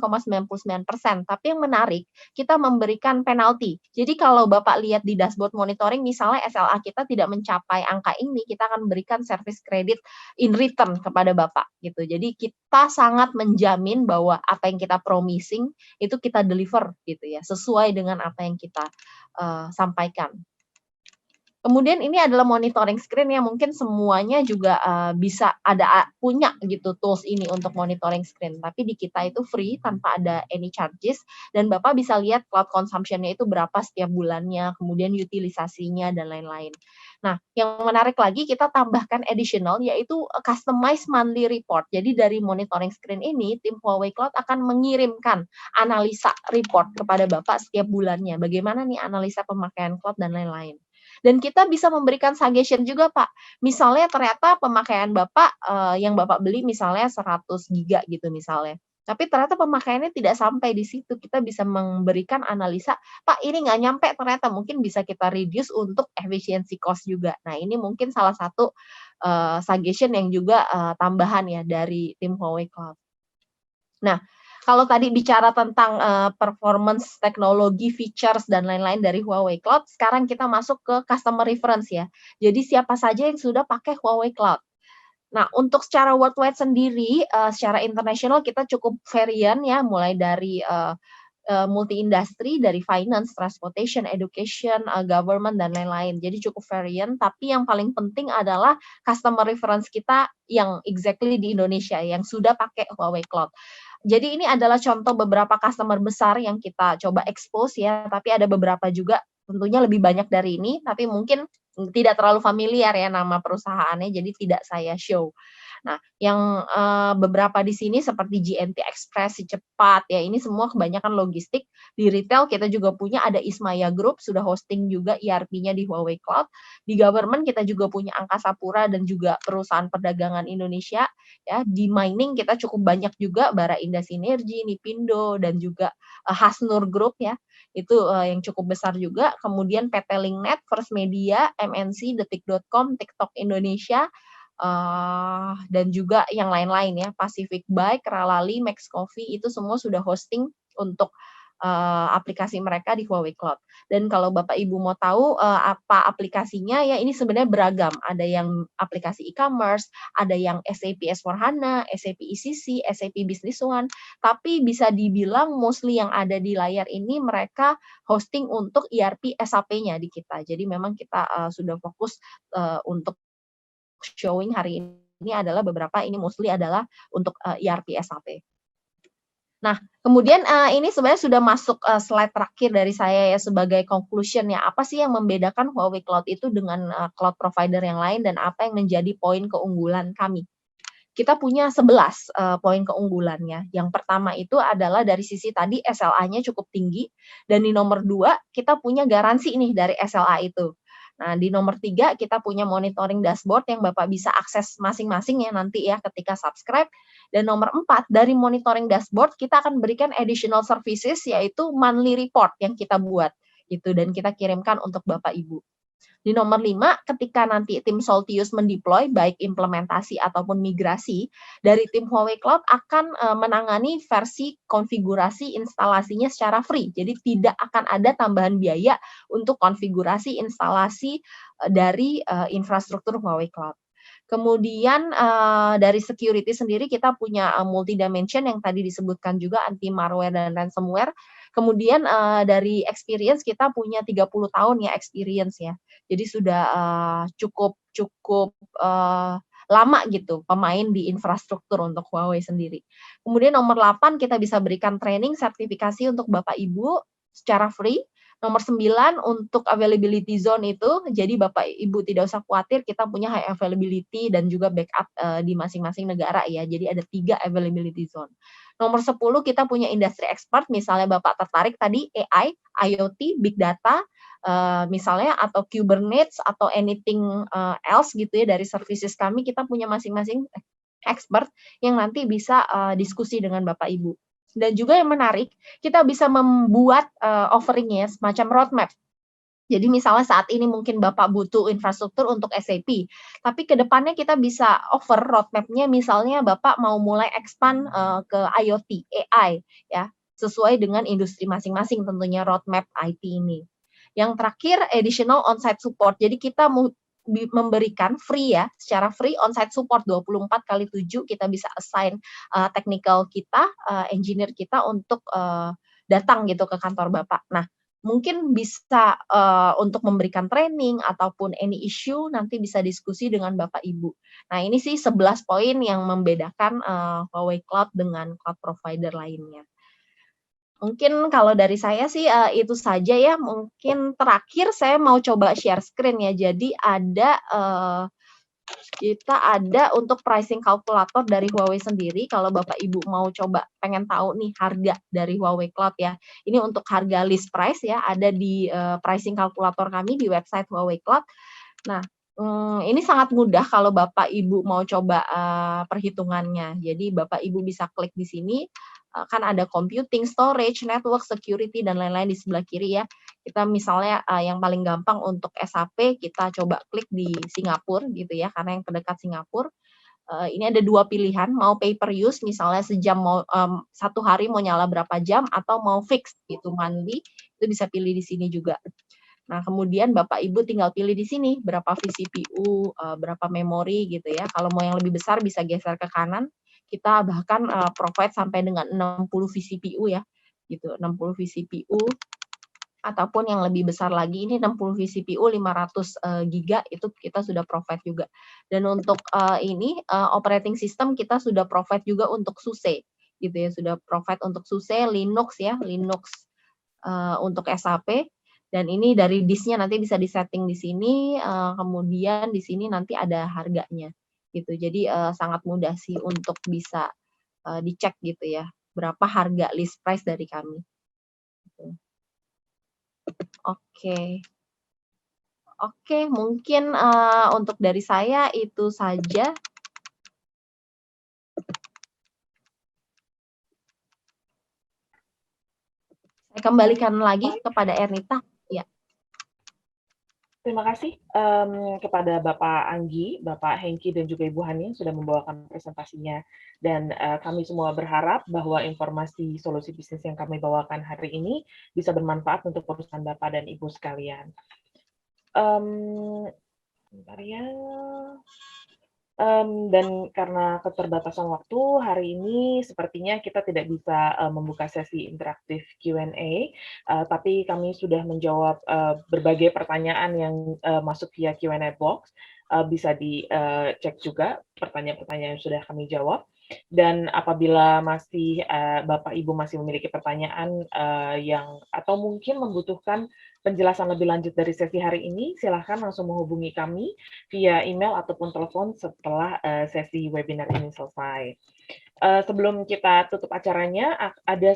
Tapi yang menarik, kita memberikan penalti. Jadi kalau Bapak lihat di dashboard monitoring, misalnya SLA kita tidak mencapai angka ini, kita akan berikan service credit in return kepada Bapak. Gitu. Jadi kita sangat menjamin bahwa apa yang kita promising, itu kita deliver gitu ya, sesuai dengan apa yang kita sampaikan. Kemudian ini adalah monitoring screen yang mungkin semuanya juga bisa punya gitu tools ini untuk monitoring screen. Tapi di kita itu free tanpa ada any charges dan Bapak bisa lihat cloud consumption-nya itu berapa setiap bulannya, kemudian utilisasinya dan lain-lain. Nah, yang menarik lagi kita tambahkan additional yaitu customized monthly report. Jadi dari monitoring screen ini tim Huawei Cloud akan mengirimkan analisa report kepada Bapak setiap bulannya. Bagaimana nih analisa pemakaian cloud dan lain-lain. Dan kita bisa memberikan suggestion juga Pak. Misalnya ternyata pemakaian Bapak yang Bapak beli misalnya 100 giga gitu misalnya. Tapi ternyata pemakaiannya tidak sampai di situ. Kita bisa memberikan analisa, Pak ini nggak nyampe ternyata mungkin bisa kita reduce untuk efisiensi cost juga. Nah ini mungkin salah satu suggestion yang juga tambahan ya dari tim Huawei Cloud. Nah, kalau tadi bicara tentang performance, teknologi, features, dan lain-lain dari Huawei Cloud, sekarang kita masuk ke customer reference ya. Jadi siapa saja yang sudah pakai Huawei Cloud. Nah, untuk secara worldwide sendiri, secara internasional kita cukup varian ya, mulai dari multi-industri, dari finance, transportation, education, government, dan lain-lain. Jadi cukup varian, tapi yang paling penting adalah customer reference kita yang exactly di Indonesia, yang sudah pakai Huawei Cloud. Jadi ini adalah contoh beberapa customer besar yang kita coba expose ya, tapi ada beberapa juga tentunya lebih banyak dari ini, tapi mungkin tidak terlalu familiar ya nama perusahaannya, jadi tidak saya show. Nah, yang beberapa di sini seperti GNT Express, Si Cepat, ya ini semua kebanyakan logistik. Di retail kita juga punya ada Ismaya Group, sudah hosting juga ERP-nya di Huawei Cloud. Di government kita juga punya Angkasa Pura dan juga perusahaan perdagangan Indonesia. Ya, di mining kita cukup banyak juga, Bara Indah Sinergi, Nipindo, dan juga Hasnur Group ya. Itu yang cukup besar juga. Kemudian PT Linknet, First Media, MNC, Detik.com, TikTok Indonesia, dan juga yang lain-lain ya, Pacific Bike, Ralali, Max Coffee, itu semua sudah hosting untuk aplikasi mereka di Huawei Cloud. Dan kalau Bapak Ibu mau tahu apa aplikasinya, ya ini sebenarnya beragam. Ada yang aplikasi e-commerce, ada yang SAP S/4HANA, SAP ECC, SAP Business One, tapi bisa dibilang mostly yang ada di layar ini mereka hosting untuk ERP SAP-nya di kita. Jadi memang kita sudah fokus untuk showing hari ini adalah beberapa ini mostly adalah untuk ERP SAP. Nah, kemudian ini sebenarnya sudah masuk slide terakhir dari saya ya sebagai conclusion ya. Apa sih yang membedakan Huawei Cloud itu dengan cloud provider yang lain dan apa yang menjadi poin keunggulan kami? kita punya 11 poin keunggulannya. Yang pertama itu adalah dari sisi tadi SLA-nya cukup tinggi, dan di nomor 2 kita punya garansi nih dari SLA itu. Nah, di nomor 3 kita punya monitoring dashboard yang Bapak bisa akses masing-masing ya nanti ya ketika subscribe. Dan nomor 4, dari monitoring dashboard kita akan berikan additional services yaitu monthly report yang kita buat gitu dan kita kirimkan untuk Bapak Ibu. Di nomor 5, ketika nanti tim Soltius mendeploy, baik implementasi ataupun migrasi, dari tim Huawei Cloud akan menangani versi konfigurasi instalasinya secara free. Jadi tidak akan ada tambahan biaya untuk konfigurasi instalasi dari infrastruktur Huawei Cloud. Kemudian dari security sendiri kita punya multi dimension yang tadi disebutkan juga, anti malware dan ransomware. Kemudian dari experience kita punya 30 tahun ya experience ya. Jadi sudah cukup lama gitu pemain di infrastruktur untuk Huawei sendiri. Kemudian nomor 8 kita bisa berikan training sertifikasi untuk Bapak Ibu secara free. Nomor 9 untuk availability zone itu, jadi Bapak Ibu tidak usah khawatir, kita punya high availability dan juga backup di masing-masing negara ya. Jadi ada 3 availability zone. Nomor 10 kita punya industry expert, misalnya Bapak tertarik tadi AI, IoT, big data, misalnya atau Kubernetes atau anything else gitu ya dari services kami, kita punya masing-masing expert yang nanti bisa diskusi dengan Bapak Ibu. Dan juga yang menarik, kita bisa membuat offeringnya semacam roadmap. Jadi misalnya saat ini mungkin Bapak butuh infrastruktur untuk SAP, tapi ke depannya kita bisa offer roadmap-nya misalnya Bapak mau mulai expand ke IoT, AI, ya, sesuai dengan industri masing-masing tentunya roadmap IT ini. Yang terakhir, additional on-site support. Jadi kita memberikan free ya, secara free on-site support 24/7 kita bisa assign technical kita, engineer kita untuk datang gitu ke kantor Bapak. Nah, mungkin bisa untuk memberikan training ataupun any issue nanti bisa diskusi dengan Bapak Ibu. Nah, ini sih 11 poin yang membedakan Huawei Cloud dengan cloud provider lainnya. Mungkin kalau dari saya sih itu saja ya. Mungkin terakhir saya mau coba share screen ya. Jadi ada kita ada untuk pricing kalkulator dari Huawei sendiri. Kalau Bapak Ibu mau coba pengen tahu nih harga dari Huawei Cloud ya. Ini untuk harga list price ya, ada di pricing kalkulator kami di website Huawei Cloud. Nah, ini sangat mudah kalau Bapak Ibu mau coba perhitungannya. Jadi Bapak Ibu bisa klik di sini, kan ada computing, storage, network, security, dan lain-lain di sebelah kiri ya. Kita misalnya yang paling gampang untuk SAP, kita coba klik di Singapura gitu ya, karena yang terdekat Singapura. Ini ada 2 pilihan, mau pay per use, misalnya sejam mau 1 hari mau nyala berapa jam, atau mau fix gitu monthly, itu bisa pilih di sini juga. Nah, kemudian Bapak Ibu tinggal pilih di sini berapa vCPU, berapa memori gitu ya. Kalau mau yang lebih besar bisa geser ke kanan. Kita bahkan provide sampai dengan 60 vCPU ya, gitu. 60 vCPU ataupun yang lebih besar lagi ini 60 vCPU 500 giga itu kita sudah provide juga. Dan untuk ini operating system kita sudah provide juga untuk SUSE gitu ya, sudah provide untuk SUSE, Linux ya, Linux untuk SAP. Dan ini dari disknya nanti bisa disetting di sini, kemudian di sini nanti ada harganya gitu. Jadi sangat mudah sih untuk bisa dicek gitu ya, berapa harga list price dari kami. Gitu. Oke, mungkin untuk dari saya itu saja. Saya kembalikan lagi kepada Ernita. Ya. Terima kasih kepada Bapak Anggi, Bapak Hengki, dan juga Ibu Hani yang sudah membawakan presentasinya. Dan kami semua berharap bahwa informasi solusi bisnis yang kami bawakan hari ini bisa bermanfaat untuk perusahaan Bapak dan Ibu sekalian. Bentar ya. Dan karena keterbatasan waktu, hari ini sepertinya kita tidak bisa membuka sesi interaktif Q&A, tapi kami sudah menjawab berbagai pertanyaan yang masuk via Q&A box. Bisa dicek juga pertanyaan-pertanyaan yang sudah kami jawab. Dan apabila masih Bapak Ibu masih memiliki pertanyaan yang atau mungkin membutuhkan penjelasan lebih lanjut dari sesi hari ini, silahkan langsung menghubungi kami via email ataupun telepon setelah sesi webinar ini selesai. Sebelum kita tutup acaranya, ada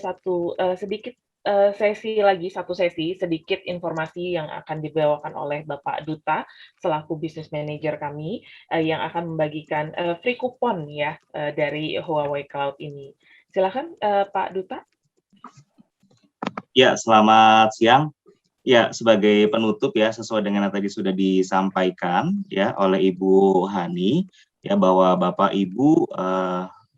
sedikit satu sesi sedikit informasi yang akan dibawakan oleh Bapak Duta selaku Business Manager kami yang akan membagikan free coupon ya dari Huawei Cloud ini. Silakan Pak Duta. Ya, selamat siang. Ya, sebagai penutup ya, sesuai dengan yang tadi sudah disampaikan ya oleh Ibu Hani, ya bahwa Bapak Ibu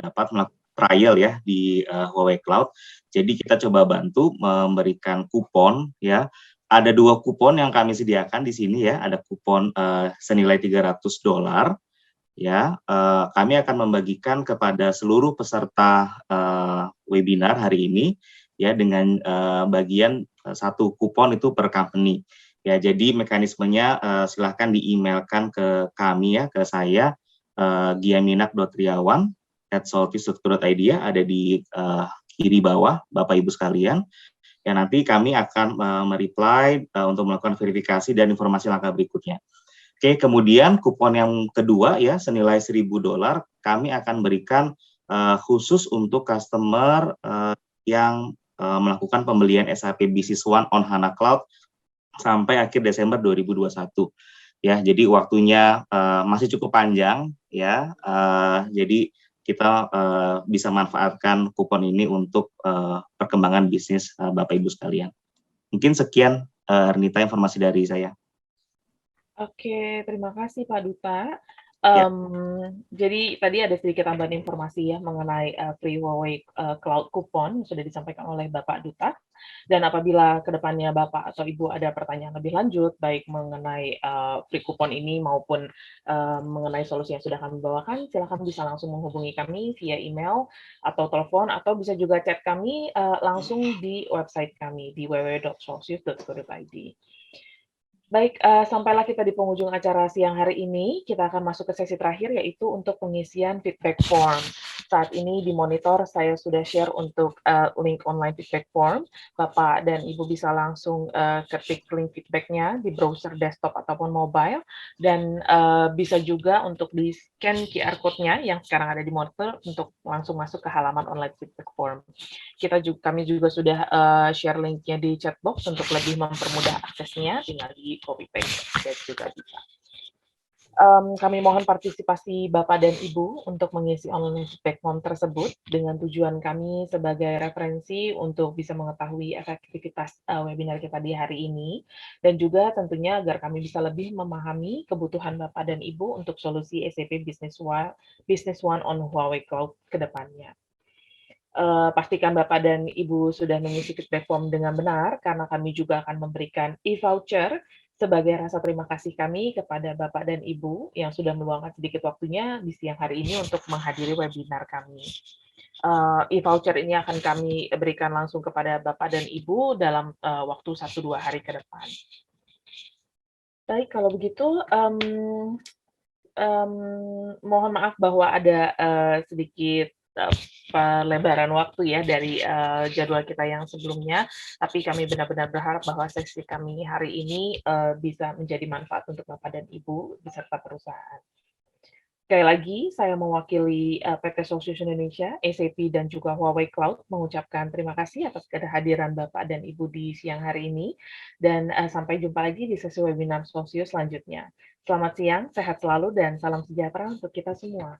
dapat melakukan trial ya di Huawei Cloud. Jadi kita coba bantu memberikan kupon ya. Ada 2 kupon yang kami sediakan di sini ya. Ada kupon senilai $300 ya. Kami akan membagikan kepada seluruh peserta webinar hari ini ya dengan bagian 1 kupon itu per company. Ya, jadi mekanismenya silahkan di-emailkan ke kami ya, ke saya giaminak.riawan@solvis.co.id ya, ada di kiri bawah Bapak Ibu sekalian. Ya, nanti kami akan mereply untuk melakukan verifikasi dan informasi langkah berikutnya. Oke, kemudian kupon yang kedua ya senilai $1.000 kami akan berikan khusus untuk customer yang melakukan pembelian SAP Business One on HANA Cloud sampai akhir Desember 2021. Ya, jadi waktunya masih cukup panjang ya. Jadi kita bisa manfaatkan kupon ini untuk perkembangan bisnis Bapak Ibu sekalian. Mungkin sekian Ernita informasi dari saya. Oke, terima kasih Pak Duta. Ya. Jadi tadi ada sedikit tambahan informasi ya mengenai free Huawei Cloud Coupon yang sudah disampaikan oleh Bapak Duta. Dan apabila kedepannya Bapak atau Ibu ada pertanyaan lebih lanjut, baik mengenai free coupon ini maupun mengenai solusi yang sudah kami bawakan, silakan bisa langsung menghubungi kami via email atau telepon, atau bisa juga chat kami langsung di website kami di www.solsius.co.id. Baik, sampailah kita di penghujung acara siang hari ini. Kita akan masuk ke sesi terakhir, yaitu untuk pengisian feedback form. Saat ini di monitor saya sudah share untuk link online feedback form. Bapak dan Ibu bisa langsung ketik link feedback-nya di browser desktop ataupun mobile, dan bisa juga untuk di-scan QR code-nya yang sekarang ada di monitor untuk langsung masuk ke halaman online feedback form. Kami juga sudah share link-nya di chat box untuk lebih mempermudah aksesnya, tinggal di copy paste dan juga bisa. Kami mohon partisipasi Bapak dan Ibu untuk mengisi online feedback form tersebut dengan tujuan kami sebagai referensi untuk bisa mengetahui efektivitas webinar kita di hari ini, dan juga tentunya agar kami bisa lebih memahami kebutuhan Bapak dan Ibu untuk solusi SAP Business One on Huawei Cloud ke depannya. Pastikan Bapak dan Ibu sudah mengisi feedback form dengan benar, karena kami juga akan memberikan e-voucher sebagai rasa terima kasih kami kepada Bapak dan Ibu yang sudah meluangkan sedikit waktunya di siang hari ini untuk menghadiri webinar kami. E-voucher ini akan kami berikan langsung kepada Bapak dan Ibu dalam waktu 1-2 hari ke depan. Baik, kalau begitu, mohon maaf bahwa ada sedikit pelebaran waktu ya dari jadwal kita yang sebelumnya, tapi kami benar-benar berharap bahwa sesi kami hari ini bisa menjadi manfaat untuk Bapak dan Ibu beserta perusahaan. Sekali lagi, saya mewakili PT Solsius Indonesia, SAP, dan juga Huawei Cloud mengucapkan terima kasih atas kehadiran Bapak dan Ibu di siang hari ini, dan sampai jumpa lagi di sesi webinar Solsius selanjutnya. Selamat siang, sehat selalu, dan salam sejahtera untuk kita semua.